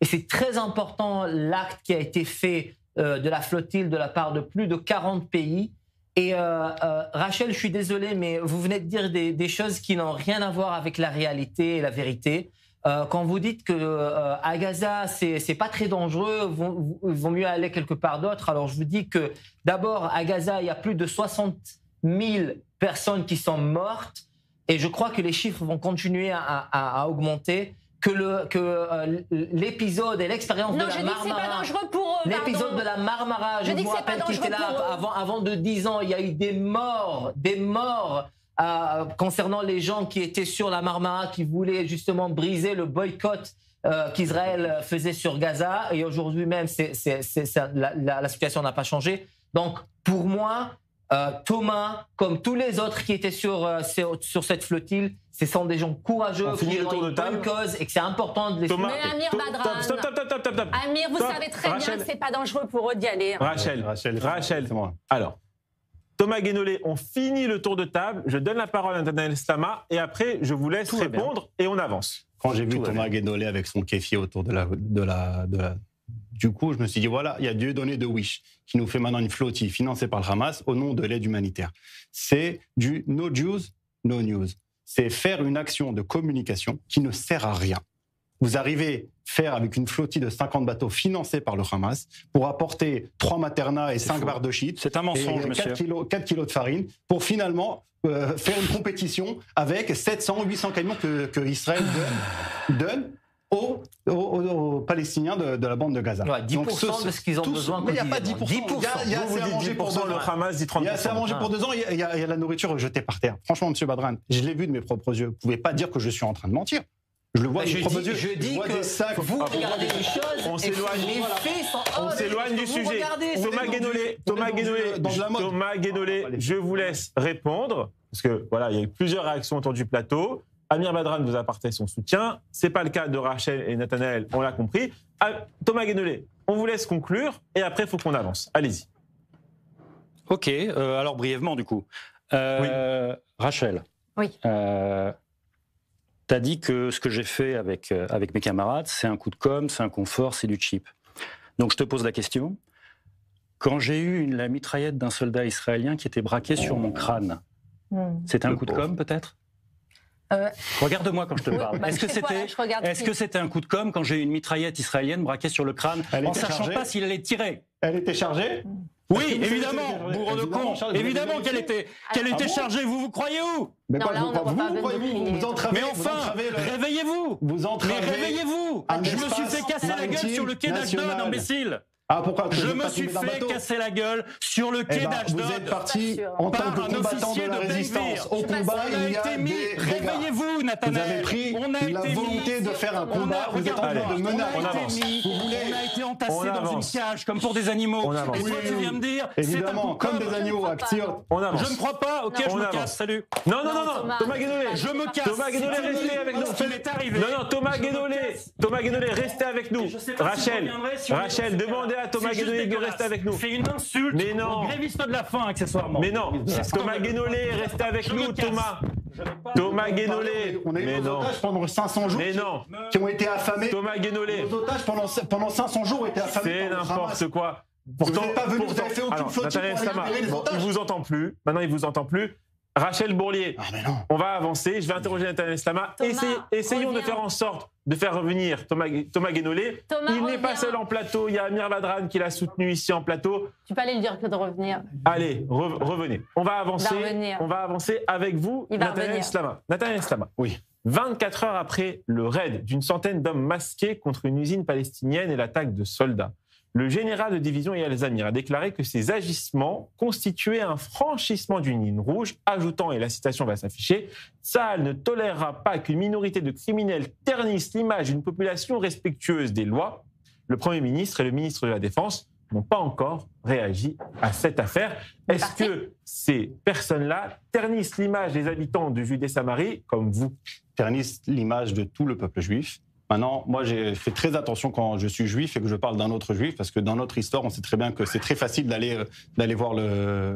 et c'est très important l'acte qui a été fait de la flottille de la part de plus de 40 pays. Et Rachel, je suis désolé, mais vous venez de dire des choses qui n'ont rien à voir avec la réalité et la vérité. quand vous dites que à Gaza c'est pas très dangereux, il vaut mieux aller quelque part d'autre. Alors je vous dis que d'abord à Gaza il y a plus de 60 000 personnes qui sont mortes et je crois que les chiffres vont continuer à augmenter. Que l'épisode et l'expérience de la Marmara. Non, je dis que c'est pas dangereux pour eux. L'épisode de la Marmara, je vous rappelle qu'il était là avant de 10 ans. Il y a eu des morts concernant les gens qui étaient sur la Marmara, qui voulaient justement briser le boycott qu'Israël faisait sur Gaza. Et aujourd'hui même, la situation n'a pas changé. Donc, pour moi, Thomas, comme tous les autres qui étaient sur cette flottille, ce sont des gens courageux qui ont une bonne cause et que c'est important de les soutenir. Mais Amir Badran, stop. Amir, vous savez très bien que c'est pas dangereux pour eux d'y aller. Rachel, c'est moi. Alors, Thomas Guénolé, on finit le tour de table. Je donne la parole à Nathanaël Slama et après, je vous laisse répondre et on avance. Quand j'ai vu Thomas Guénolé avec son kéfi autour du coup, je me suis dit, voilà, il y a Dieudonné de Wish qui nous fait maintenant une flottille financée par le Hamas au nom de l'aide humanitaire. C'est du no Jews, no news. C'est faire une action de communication qui ne sert à rien. Vous arrivez faire avec une flottille de 50 bateaux financés par le Hamas pour apporter 3 maternas et 5 barres de shit. C'est un mensonge, monsieur. 4 kilos de farine pour finalement faire une compétition avec 700 ou 800 camions que Israël donne aux Palestiniens de la bande de Gaza. Ouais, 10% de ce qu'ils ont besoin. Mais il n'y a pas 10%. Il y a assez à manger pour 2 ans. Le Hamas dit 30%. Il y a assez à manger pour 2 ans. Il y a la nourriture jetée par terre. Franchement, M. Badran, je l'ai vu de mes propres yeux. Vous ne pouvez pas dire que je suis en train de mentir. Je le vois de mes propres yeux. Je dis que vous regardez les choses. On s'éloigne du sujet. Thomas Guénolé, je vous laisse répondre. Parce que voilà, il y a eu plusieurs réactions autour du plateau. Amir Badran vous apportait son soutien. Ce n'est pas le cas de Rachel et Nathanaël, on l'a compris. Thomas Guénolé, on vous laisse conclure et après, il faut qu'on avance. Allez-y. Ok, alors brièvement du coup. Rachel, oui. Tu as dit que ce que j'ai fait avec mes camarades, c'est un coup de com', c'est un confort, c'est du cheap. Donc je te pose la question. Quand j'ai eu la mitraillette d'un soldat israélien qui était braqué sur mon crâne, c'était un coup de com' peut-être ? Regarde-moi quand je te parle. Est-ce que c'était un coup de com' quand j'ai eu une mitraillette israélienne braquée sur le crâne en ne sachant pas s'il allait tirer ? Elle était chargée ? Oui, évidemment, bourre de con. Évidemment qu'elle était chargée. Vous croyez où ? Mais enfin, réveillez-vous. Mais réveillez-vous. Je me suis fait casser la gueule sur le quai d'Ashdod, imbécile. Ah, pourquoi ? Je me suis fait casser la gueule sur le quai d'Ashdod. Vous êtes parti en tant que combattant de la résistance. Au combat, il y a des dégâts. Réveillez-vous, Nathanaël. Vous avez pris la volonté de faire un combat. Vous êtes en train de menacer. On a été entassés dans une cage, comme pour des animaux. Et toi, tu viens me dire, c'est un coup comme des animaux actifs. Je ne crois pas. Ok, je me casse. Salut. Non. Thomas Guénolé. Je me casse. Thomas Guénolé, restez avec nous. Ce qui m'est arrivé. Non, Thomas Guénolé, restez avec nous. Rachel, demandez à Thomas Guénolé de rester avec nous. C'est une insulte aux grévistes de la faim, accessoirement. Mais non, Thomas Guénolé, restez avec nous, Thomas. Thomas Guénolé. On a eu des otages pendant 500 jours qui ont été affamés. Thomas Guénolé. Les otages pendant 500 jours ont été affamés. C'est n'importe quoi. Pourtant, vous n'êtes pas venu, vous avez fait aucune flottille pour libérer les otages. Il vous entend plus. Maintenant, il vous entend plus. Rachel Bourlier, on va avancer. Je vais interroger Nathanaël Slama. Essayons de faire en sorte de faire revenir Thomas Guénolé. Il n'est pas seul en plateau. Il y a Amir Badran qui l'a soutenu ici en plateau. Tu peux aller lui dire que de revenir. Allez, revenez. On va avancer avec vous, Nathanaël Slama. Nathanaël Slama. Oui. 24 heures après le raid d'une centaine d'hommes masqués contre une usine palestinienne et l'attaque de soldats, le général de division Eyal Zamir a déclaré que ces agissements constituaient un franchissement d'une ligne rouge, ajoutant, et la citation va s'afficher, « Tsahal ne tolérera pas qu'une minorité de criminels ternisse l'image d'une population respectueuse des lois ». Le Premier ministre et le ministre de la Défense n'ont pas encore réagi à cette affaire. Est-ce que ces personnes-là ternissent l'image des habitants de Judée-Samarie, comme vous ? Ternissent l'image de tout le peuple juif. Maintenant, moi, j'ai fait très attention quand je suis juif et que je parle d'un autre juif, parce que dans notre histoire, on sait très bien que c'est très facile d'aller voir le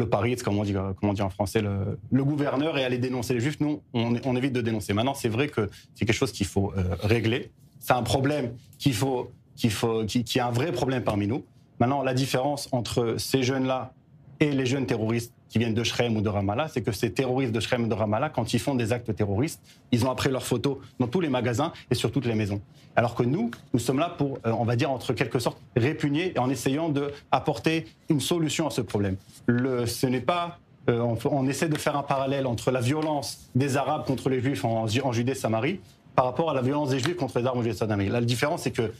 paritz, comme on dit en français, le gouverneur, et aller dénoncer les juifs. Nous, on évite de dénoncer. Maintenant, c'est vrai que c'est quelque chose qu'il faut régler. C'est un problème qui est un vrai problème parmi nous. Maintenant, la différence entre ces jeunes-là et les jeunes terroristes qui viennent de Shrem ou de Ramallah, c'est que ces terroristes de Shrem et de Ramallah, quand ils font des actes terroristes, ils ont après leurs photos dans tous les magasins et sur toutes les maisons. Alors que nous sommes là pour, on va dire, entre quelque sorte, répugner en essayant d'apporter une solution à ce problème. Ce n'est pas... on essaie de faire un parallèle entre la violence des Arabes contre les Juifs en Judée-Samarie par rapport à la violence des Juifs contre les Arabes en Judée-Samarie. Là, la différence, c'est que,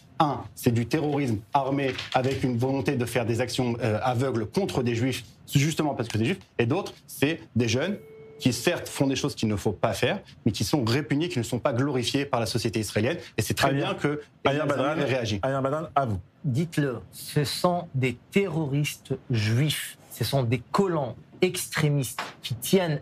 c'est du terrorisme armé avec une volonté de faire des actions aveugles contre des Juifs, justement parce que c'est des Juifs, et d'autres, c'est des jeunes qui certes font des choses qu'il ne faut pas faire, mais qui sont répugnés, qui ne sont pas glorifiés par la société israélienne. Et c'est très bien que Amir Badran réagit. Amir Badran, à vous. Dites-le, ce sont des terroristes juifs, ce sont des colons extrémistes qui tiennent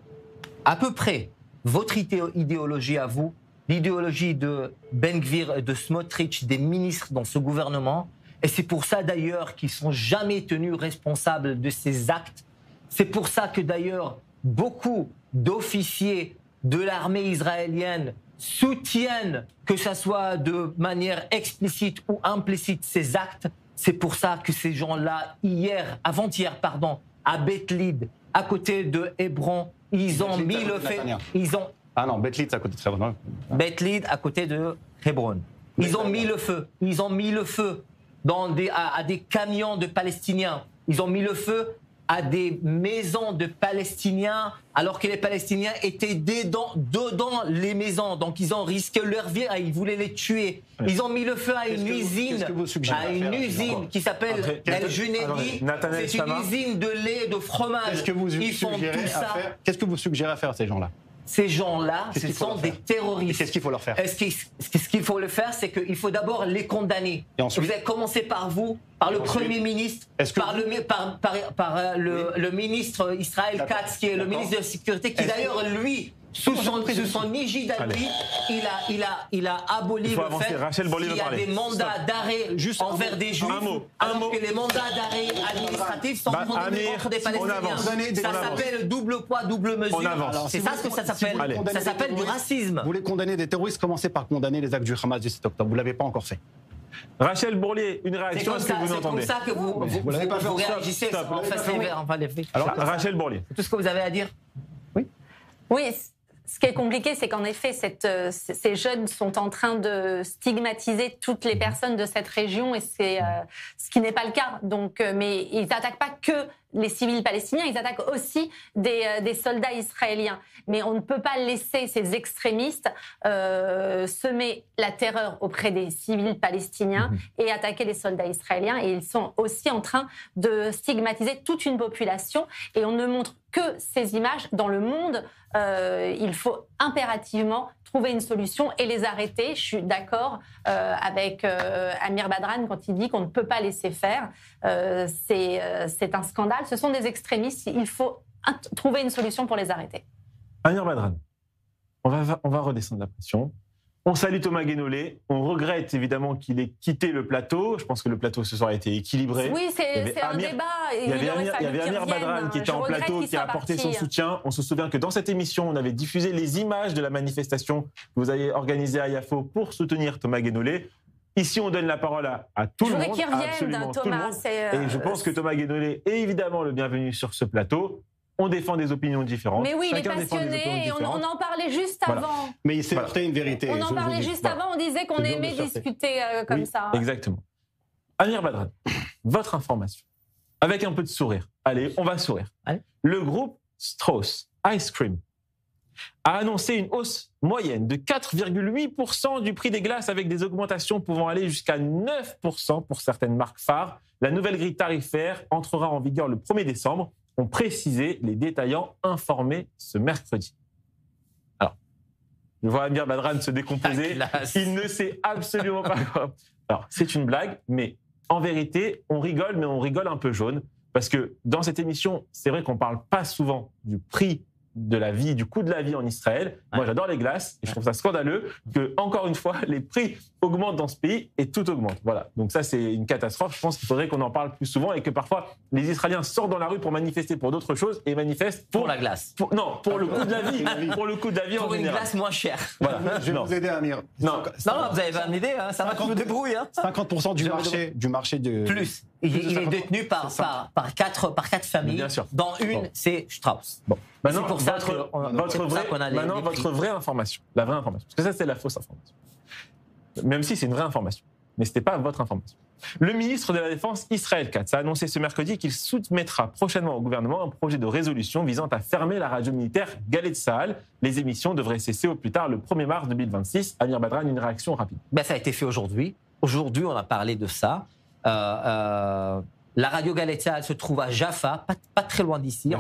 à peu près votre idéologie à vous, l'idéologie de Ben Gvir et de Smotrich, des ministres dans ce gouvernement. Et c'est pour ça d'ailleurs qu'ils ne sont jamais tenus responsables de ces actes. C'est pour ça que d'ailleurs beaucoup d'officiers de l'armée israélienne soutiennent, que ce soit de manière explicite ou implicite, ces actes. C'est pour ça que ces gens-là, avant-hier, à Beth Lid, à côté de Hébron, ils ont mis le feu. Ah non, Beth Lid, c'est à côté de Hébron. Beth Lid, à côté de Hébron. Ils ont mis le feu. Ils ont mis le feu à des camions de Palestiniens. Ils ont mis le feu à des maisons de Palestiniens, alors que les Palestiniens étaient dedans les maisons. Donc ils ont risqué leur vie, ils voulaient les tuer. Ils ont mis le feu à une usine, qui s'appelle El Junedi. C'est une usine de lait, de fromage. Qu'est-ce que vous suggérez à faire à ces gens-là ? Ces gens-là, ce sont des terroristes. Qu'est-ce qu'il faut leur faire ? Ce qu'il faut le faire, c'est qu'il faut d'abord les condamner. Et ensuite, vous allez commencer par vous, par le Premier ministre, par le ministre Israël Katz, qui est le ministre de la Sécurité, qui d'ailleurs, lui, sous son égide à lui, il a aboli le fait qu'il y a des mandats d'arrêt envers des Juifs, alors que les mandats d'arrêt administratifs sont condamnés contre des Palestiniens. Ça s'appelle double poids, double mesure. C'est ça ce que ça s'appelle. Ça s'appelle du racisme. Vous voulez condamner des terroristes, commencez par condamner les actes du Hamas du 7 octobre. Vous ne l'avez pas encore fait. Rachel Bourlier, une réaction, est-ce que vous entendez ? C'est comme ça que vous réagissez en face les faits. Alors, Rachel Bourlier. C'est tout ce que vous avez à dire ? Oui. Ce qui est compliqué, c'est qu'en effet, ces jeunes sont en train de stigmatiser toutes les personnes de cette région, et c'est ce qui n'est pas le cas. Donc, mais ils n'attaquent pas que les civils palestiniens, ils attaquent aussi des soldats israéliens. Mais on ne peut pas laisser ces extrémistes semer la terreur auprès des civils palestiniens et attaquer les soldats israéliens. Et ils sont aussi en train de stigmatiser toute une population. Et on ne montre que ces images dans le monde. Il faut impérativement trouver une solution et les arrêter. Je suis d'accord avec Amir Badran quand il dit qu'on ne peut pas laisser faire. C'est un scandale. Ce sont des extrémistes. Il faut trouver une solution pour les arrêter. Amir Badran, on va redescendre la pression. On salue Thomas Guénolé. On regrette évidemment qu'il ait quitté le plateau. Je pense que le plateau ce soir a été équilibré. Oui, c'est un débat. Il y avait Amir Badran qui était en plateau, qui a apporté son soutien. On se souvient que dans cette émission, on avait diffusé les images de la manifestation que vous avez organisée à Yafo pour soutenir Thomas Guénolé. Ici, on donne la parole à tout le monde. Je voudrais qu'il revienne, Thomas. Et je pense que Thomas Guénolé est évidemment le bienvenu sur ce plateau. On défend des opinions différentes. Mais oui, il est passionné et on en parlait juste avant. Mais il s'est heurté une vérité. On en parlait juste avant, on disait qu'on aimait discuter comme ça. Exactement. Amir Badran, votre information, avec un peu de sourire. Allez, on va sourire. Allez. Le groupe Strauss Ice Cream a annoncé une hausse moyenne de 4,8% du prix des glaces, avec des augmentations pouvant aller jusqu'à 9% pour certaines marques phares. La nouvelle grille tarifaire entrera en vigueur le 1er décembre. Ont précisé les détaillants informés ce mercredi. Alors, je vois Amir Badran se décomposer. Il ne sait absolument pas quoi. Alors, c'est une blague, mais en vérité, on rigole, mais on rigole un peu jaune. Parce que dans cette émission, c'est vrai qu'on ne parle pas souvent du prix de la vie, du coût de la vie en Israël. Moi, j'adore les glaces et je trouve ça scandaleux que, encore une fois, les prix augmentent dans ce pays et tout augmente. Voilà. Donc ça, c'est une catastrophe. Je pense qu'il faudrait qu'on en parle plus souvent et que parfois, les Israéliens sortent dans la rue pour manifester pour d'autres choses et manifestent pour la glace. Pour le coût de la vie. Pour le coût de la vie en général. Pour une glace moins chère. Voilà. Je vais vous aider, Amir. Non, vous avez pas une idée. Ça va qu'on me débrouille. 50% du marché de... Plus. Il est détenu par quatre familles, dont une, c'est Strauss. Bon. Maintenant, votre vraie information. La vraie information. Parce que ça, c'est la fausse information. Même si c'est une vraie information. Mais ce n'était pas votre information. Le ministre de la Défense, Israël Katz, a annoncé ce mercredi qu'il soumettra prochainement au gouvernement un projet de résolution visant à fermer la radio militaire Galei Tzahal. Les émissions devraient cesser au plus tard le 1er mars 2026. Amir Badran, une réaction rapide. Ça a été fait aujourd'hui. Aujourd'hui, on a parlé de ça. La radio Galei Tzahal se trouve à Jaffa, pas très loin d'ici,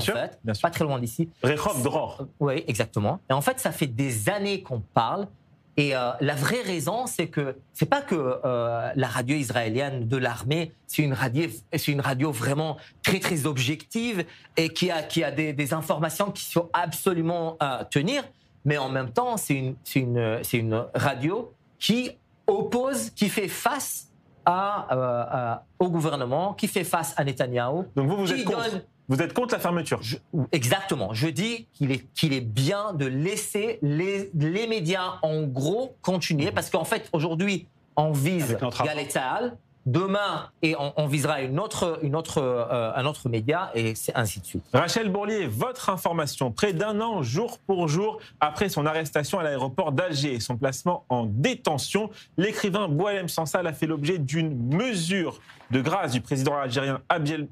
pas très loin d'ici. Rehov Dror. Oui, exactement. Et en fait, ça fait des années qu'on parle. Et la vraie raison, c'est pas que la radio israélienne de l'armée, c'est une radio vraiment très très objective et qui a des informations qui sont absolument à tenir, mais en même temps, c'est une radio qui oppose, qui fait face au gouvernement, qui fait face à Netanyahou. Donc vous êtes contre. Vous êtes contre la fermeture? Exactement. Je dis qu'il est bien de laisser les médias, en gros, continuer. Parce qu'en fait, aujourd'hui, on vise Galei Tzahal. Demain, on visera un autre média, et c'est ainsi de suite. Rachel Bourlier, votre information. Près d'un an, jour pour jour, après son arrestation à l'aéroport d'Alger et son placement en détention, l'écrivain Boualem Sansal a fait l'objet d'une mesure de grâce du président algérien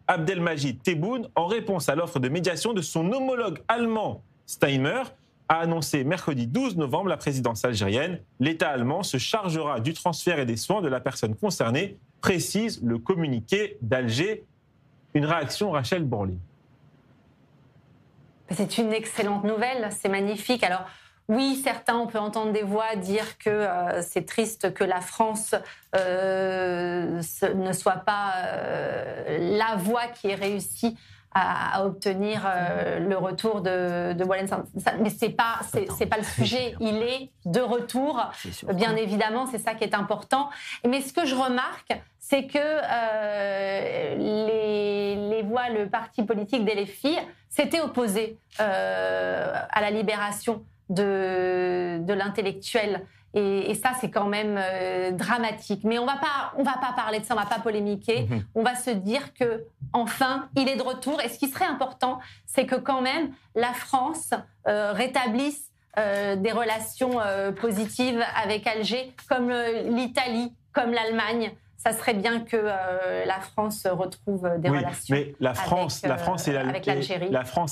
Abdelmajid Tebboune en réponse à l'offre de médiation de son homologue allemand Steinmeier, a annoncé mercredi 12 novembre la présidence algérienne. L'État allemand se chargera du transfert et des soins de la personne concernée, précise le communiqué d'Alger. Une réaction, Rachel Bourlier. C'est une excellente nouvelle, c'est magnifique. Alors oui, certains, on peut entendre des voix dire que c'est triste que la France ne soit pas la voie qui ait réussi à obtenir le retour de Boualem Sansal. Mais c'est pas le sujet. Il est de retour, bien évidemment, c'est ça qui est important. Mais ce que je remarque, c'est que les voix, le parti politique des LFI s'était opposé à la libération de l'intellectuel. Et ça, c'est quand même dramatique. Mais on va pas parler de ça, on va pas polémiquer. On va se dire que enfin, il est de retour. Et ce qui serait important, c'est que quand même la France rétablisse des relations positives avec Alger, comme l'Italie, comme l'Allemagne. Ça serait bien que la France retrouve des relations. Mais la France et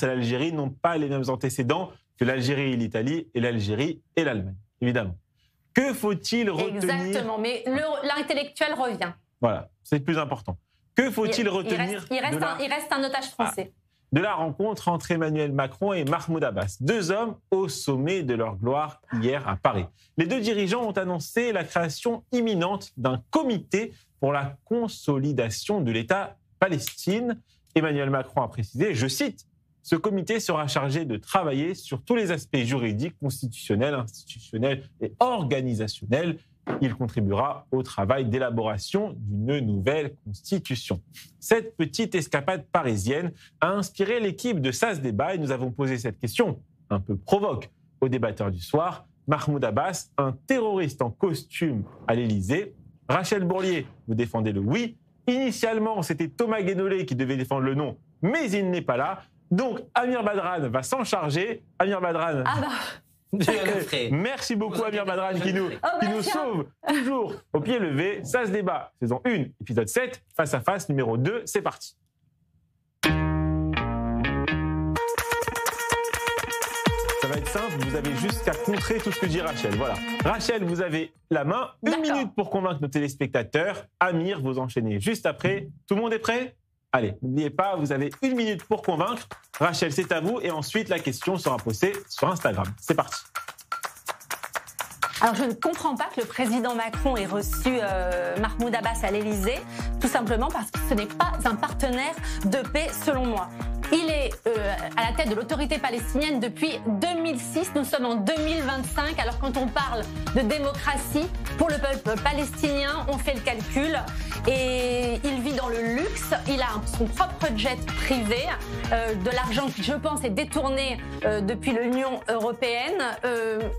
l'Algérie n'ont pas les mêmes antécédents que l'Algérie et l'Italie, et l'Algérie et l'Allemagne, évidemment. Que faut-il retenir? Exactement, mais l'intellectuel revient. Voilà, c'est le plus important. Que faut-il retenir? Il reste un otage français. De la rencontre entre Emmanuel Macron et Mahmoud Abbas, deux hommes au sommet de leur gloire hier à Paris. Les deux dirigeants ont annoncé la création imminente d'un comité pour la consolidation de l'État Palestine. Emmanuel Macron a précisé, je cite, « Ce comité sera chargé de travailler sur tous les aspects juridiques, constitutionnels, institutionnels et organisationnels. Il contribuera au travail d'élaboration d'une nouvelle constitution. » Cette petite escapade parisienne a inspiré l'équipe de SAS Débat et nous avons posé cette question un peu provoque au débatteur du soir. Mahmoud Abbas, un terroriste en costume à l'Élysée. Rachel Bourlier, vous défendez le oui. Initialement, c'était Thomas Guénolé qui devait défendre le non, mais il n'est pas là. Donc, Amir Badran va s'en charger. Amir Badran. Merci beaucoup, Amir Badran, qui nous sauve toujours au pied levé. Ça se débat, saison 1, épisode 7, face à face, numéro 2. C'est parti. Ça va être simple, vous avez juste qu'à contrer tout ce que dit Rachel. Voilà. Rachel, vous avez la main. Une minute pour convaincre nos téléspectateurs. Amir, vous enchaînez juste après. Tout le monde est prêt ? Allez, n'oubliez pas, vous avez une minute pour convaincre. Rachel, c'est à vous. Et ensuite, la question sera posée sur Instagram. C'est parti. Alors, je ne comprends pas que le président Macron ait reçu Mahmoud Abbas à l'Élysée, tout simplement parce que ce n'est pas un partenaire de paix, selon moi. Il est à la tête de l'autorité palestinienne depuis 2006. Nous sommes en 2025. Alors quand on parle de démocratie pour le peuple palestinien, on fait le calcul. Et il vit dans le luxe. Il a son propre jet privé. De l'argent qui, je pense, est détourné depuis l'Union européenne.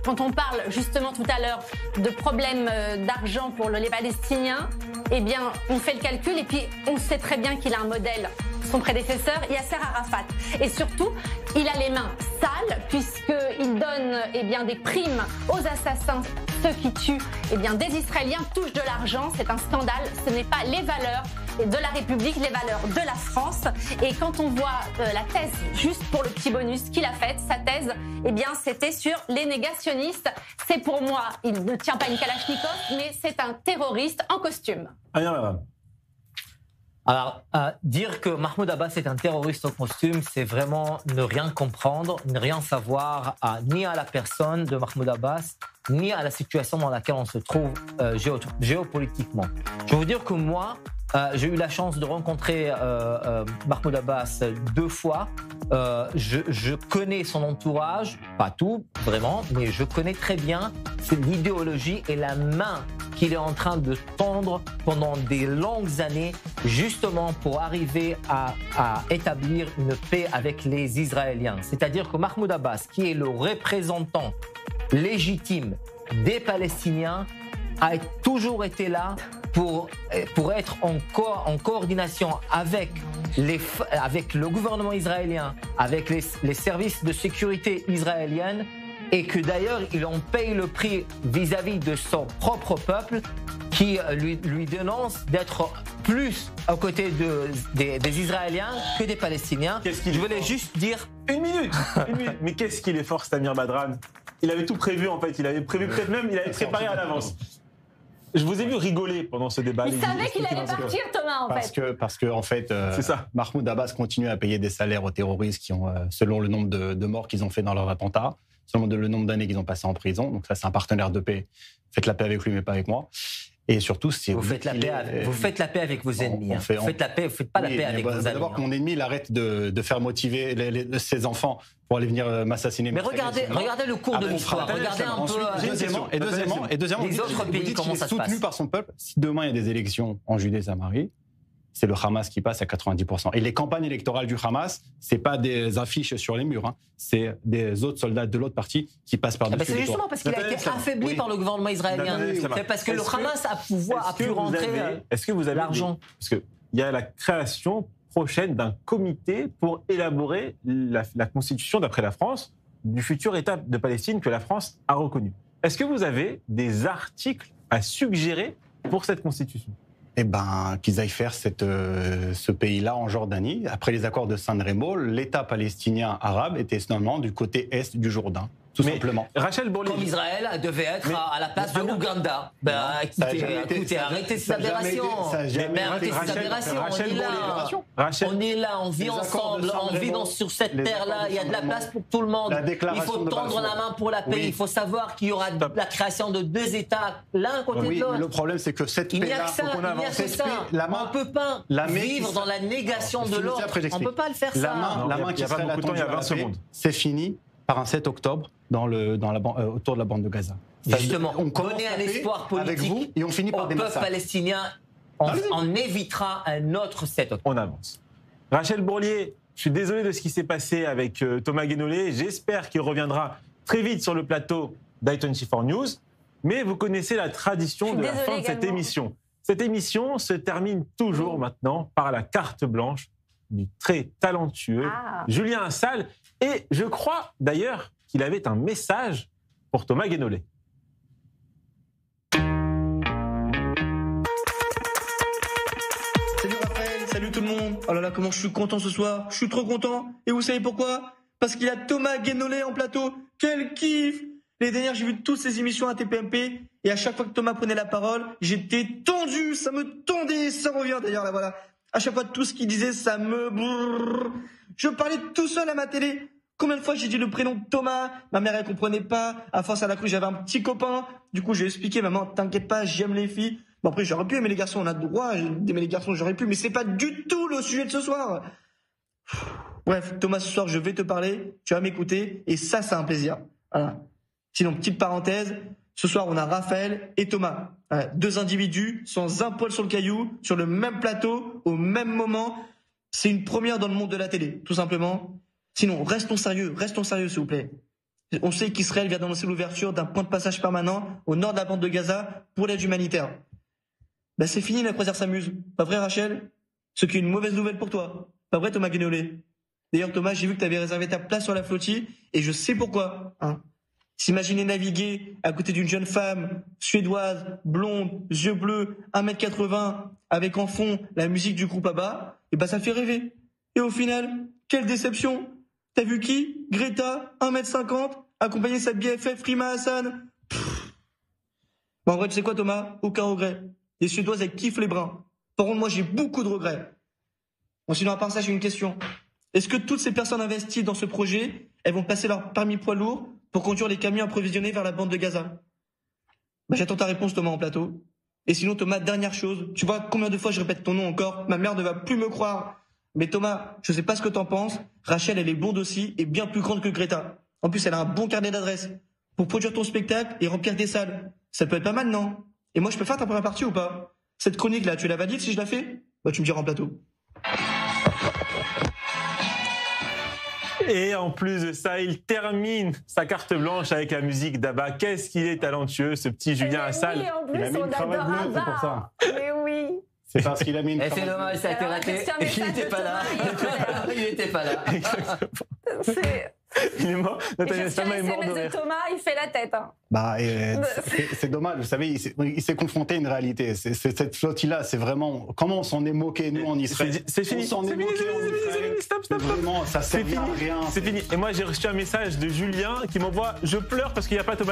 Quand on parle justement tout à l'heure, de problèmes d'argent pour les Palestiniens, eh bien, on fait le calcul et puis on sait très bien qu'il a un modèle, son prédécesseur, Yasser Arafat. Et surtout, il a les mains sales puisqu'il donne eh bien, des primes aux assassins, ceux qui tuent eh bien, des Israéliens, touchent de l'argent. C'est un scandale. Ce n'est pas les valeurs de la République, les valeurs de la France. Et quand on voit la thèse, juste pour le petit bonus qu'il a faite, sa thèse, eh bien, c'était sur les négationnistes. C'est pour moi, il ne tient pas une Kalachnikov, mais c'est un terroriste en costume. Alors, dire que Mahmoud Abbas est un terroriste en costume, c'est vraiment ne rien comprendre, ne rien savoir ni à la personne de Mahmoud Abbas, ni à la situation dans laquelle on se trouve géopolitiquement. Je veux vous dire que moi, j'ai eu la chance de rencontrer Mahmoud Abbas 2 fois. Je connais son entourage, pas tout vraiment, mais je connais très bien l'idéologie et la main qu'il est en train de tendre pendant des longues années, justement pour arriver à établir une paix avec les Israéliens. C'est-à-dire que Mahmoud Abbas, qui est le représentant légitime des Palestiniens, a toujours été là pour être en coordination avec le gouvernement israélien, avec les services de sécurité israéliennes, et que d'ailleurs, il en paye le prix vis-à-vis de son propre peuple qui lui dénonce d'être plus aux côtés des Israéliens que des Palestiniens. Je voulais juste dire... Une minute. Mais qu'est-ce qu'il est fort, Samir Badran. Il avait tout prévu, en fait. Il avait prévu peut-être même, il avait préparé à l'avance. Je vous ai vu rigoler pendant ce débat. Il savait qu'il allait partir, Thomas, en fait. Parce que en fait, Mahmoud Abbas continue à payer des salaires aux terroristes qui ont, selon le nombre de morts qu'ils ont fait dans leur attentat, selon le nombre d'années qu'ils ont passé en prison. Donc ça, c'est un partenaire de paix. Faites la paix avec lui, mais pas avec moi. Et surtout, vous faites la paix avec vos ennemis. Vous faites la paix, vous faites pas la paix avec vos amis. D'abord que mon ennemi, il arrête de faire motiver ses enfants pour aller venir m'assassiner. Mais regardez le cours de l'histoire. Regardez un peu. Deuxièmement, les autres pays, comment ça se passe. Soutenu par son peuple. Si demain il y a des élections en Judée-Samarie, c'est le Hamas qui passe à 90%. Et les campagnes électorales du Hamas, c'est pas des affiches sur les murs, c'est des autres soldats de l'autre parti qui passent par-dessus. C'est justement parce qu'il a été affaibli par le gouvernement israélien. C'est parce que le Hamas a pu rentrer Est-ce que vous avez l'argent? Parce qu'il y a la création prochaine d'un comité pour élaborer la constitution, d'après la France, du futur État de Palestine que la France a reconnu. Est-ce que vous avez des articles à suggérer pour cette constitution? Eh ben, qu'ils aillent faire ce pays-là en Jordanie. Après les accords de San Remo, l'État palestinien arabe était seulement du côté est du Jourdain. Tout simplement. Rachel Bourlier. Comme Israël devait être à la place de l'Ouganda. Écoutez, arrêtez ces aberrations. On est là, on vit ensemble, on vit sur cette terre-là. Il y a de la place pour tout le monde. Il faut tendre la main pour la paix. Il faut savoir qu'il y aura la création de 2 États, l'un à côté de l'autre. Le problème, c'est que cette paix-là, on ne peut pas vivre dans la négation de l'autre. On ne peut pas le faire ça. La main qui serait là, il y a 20 secondes. C'est fini par un 7 octobre autour de la bande de Gaza. Justement, on donnait un espoir politique et on finit par au peuple palestinien. On évitera un autre 7 octobre. On avance. Rachel Bourlier, je suis désolé de ce qui s'est passé avec Thomas Guénolé. J'espère qu'il reviendra très vite sur le plateau d'I24 News. Mais vous connaissez la tradition de la fin de cette émission. Cette émission se termine toujours maintenant par la carte blanche du très talentueux Julien Assal. Et je crois d'ailleurs qu'il avait un message pour Thomas Guénolé. Salut Raphaël, salut tout le monde. Oh là là, comment je suis content ce soir. Je suis trop content. Et vous savez pourquoi? Parce qu'il y a Thomas Guénolé en plateau. Quel kiff! Les dernières, j'ai vu toutes ces émissions à TPMP. Et à chaque fois que Thomas prenait la parole, j'étais tendu. Ça me tendait. Ça revient d'ailleurs, là voilà. À chaque fois, tout ce qu'il disait, ça me... Je parlais tout seul à ma télé. Combien de fois j'ai dit le prénom Thomas? Ma mère, elle comprenait pas. À force, elle a cru que j'avais un petit copain. Du coup, j'ai expliqué, maman, t'inquiète pas, j'aime les filles. Bon, après, j'aurais pu aimer les garçons, on a le droit d'aimer les garçons, j'aurais pu, mais c'est pas du tout le sujet de ce soir. Bref, Thomas, ce soir, je vais te parler, tu vas m'écouter, et ça, c'est un plaisir. Voilà. Sinon, petite parenthèse, ce soir, on a Raphaël et Thomas. 2 individus, sans un poil sur le caillou, sur le même plateau, au même moment. C'est une première dans le monde de la télé, tout simplement. Sinon, restons sérieux, s'il vous plaît. On sait qu'Israël vient d'annoncer l'ouverture d'un point de passage permanent au nord de la bande de Gaza pour l'aide humanitaire. Bah c'est fini, la croisière s'amuse. Pas vrai, Rachel? Ce qui est une mauvaise nouvelle pour toi. Pas vrai, Thomas Guénolé? D'ailleurs, Thomas, j'ai vu que tu avais réservé ta place sur la flottille et je sais pourquoi. Hein. S'imaginer naviguer à côté d'une jeune femme suédoise, blonde, yeux bleus, 1m80, avec en fond la musique du groupe ABBA, et bah ça fait rêver. Et au final, quelle déception! T'as vu qui? Greta, 1m50, accompagnée de sa BFF Rima Hassan. Bon, en vrai, tu sais quoi, Thomas? Aucun regret. Les Suédoises, elles kiffent les bruns. Par contre, moi, j'ai beaucoup de regrets. Bon, sinon, à part ça, j'ai une question. Est-ce que toutes ces personnes investies dans ce projet, elles vont passer leur permis poids lourd pour conduire les camions approvisionnés vers la bande de Gaza? Bah, j'attends ta réponse, Thomas, en plateau. Et sinon, Thomas, dernière chose. Tu vois combien de fois je répète ton nom encore? Ma mère ne va plus me croire. Mais Thomas, je sais pas ce que t'en penses. Rachel, elle est blonde aussi et bien plus grande que Greta. En plus, elle a un bon carnet d'adresses. Pour produire ton spectacle et remplir des salles. Ça peut être pas mal, non? Et moi, je peux faire ta première partie ou pas? Cette chronique-là, tu la valides si je la fais? Bah, tu me diras en plateau. Et en plus de ça, il termine sa carte blanche avec la musique d'Abba. Qu'est-ce qu'il est talentueux, ce petit Julien Assal. Oui, en plus, il a mis une cravate bleue, c'est pour ça. Mais oui. C'est parce qu'il a mis une cravate bleue. C'est dommage, ça a été raté. Il n'était pas là. Il n'était pas là. Il est mort. Nathalie Sama est mort de rire. Thomas, il fait la tête. Hein. Bah, c'est dommage. Vous savez, il s'est confronté à une réalité. Cette flottille-là, c'est vraiment comment on s'en est moqué nous en Israël. C'est fini. On s'en est moqué en Israël. Stop. Vraiment, ça sert à rien. C'est fini. Et moi, j'ai reçu un message de Julien qui m'envoie: je pleure parce qu'il n'y a pas Thomas.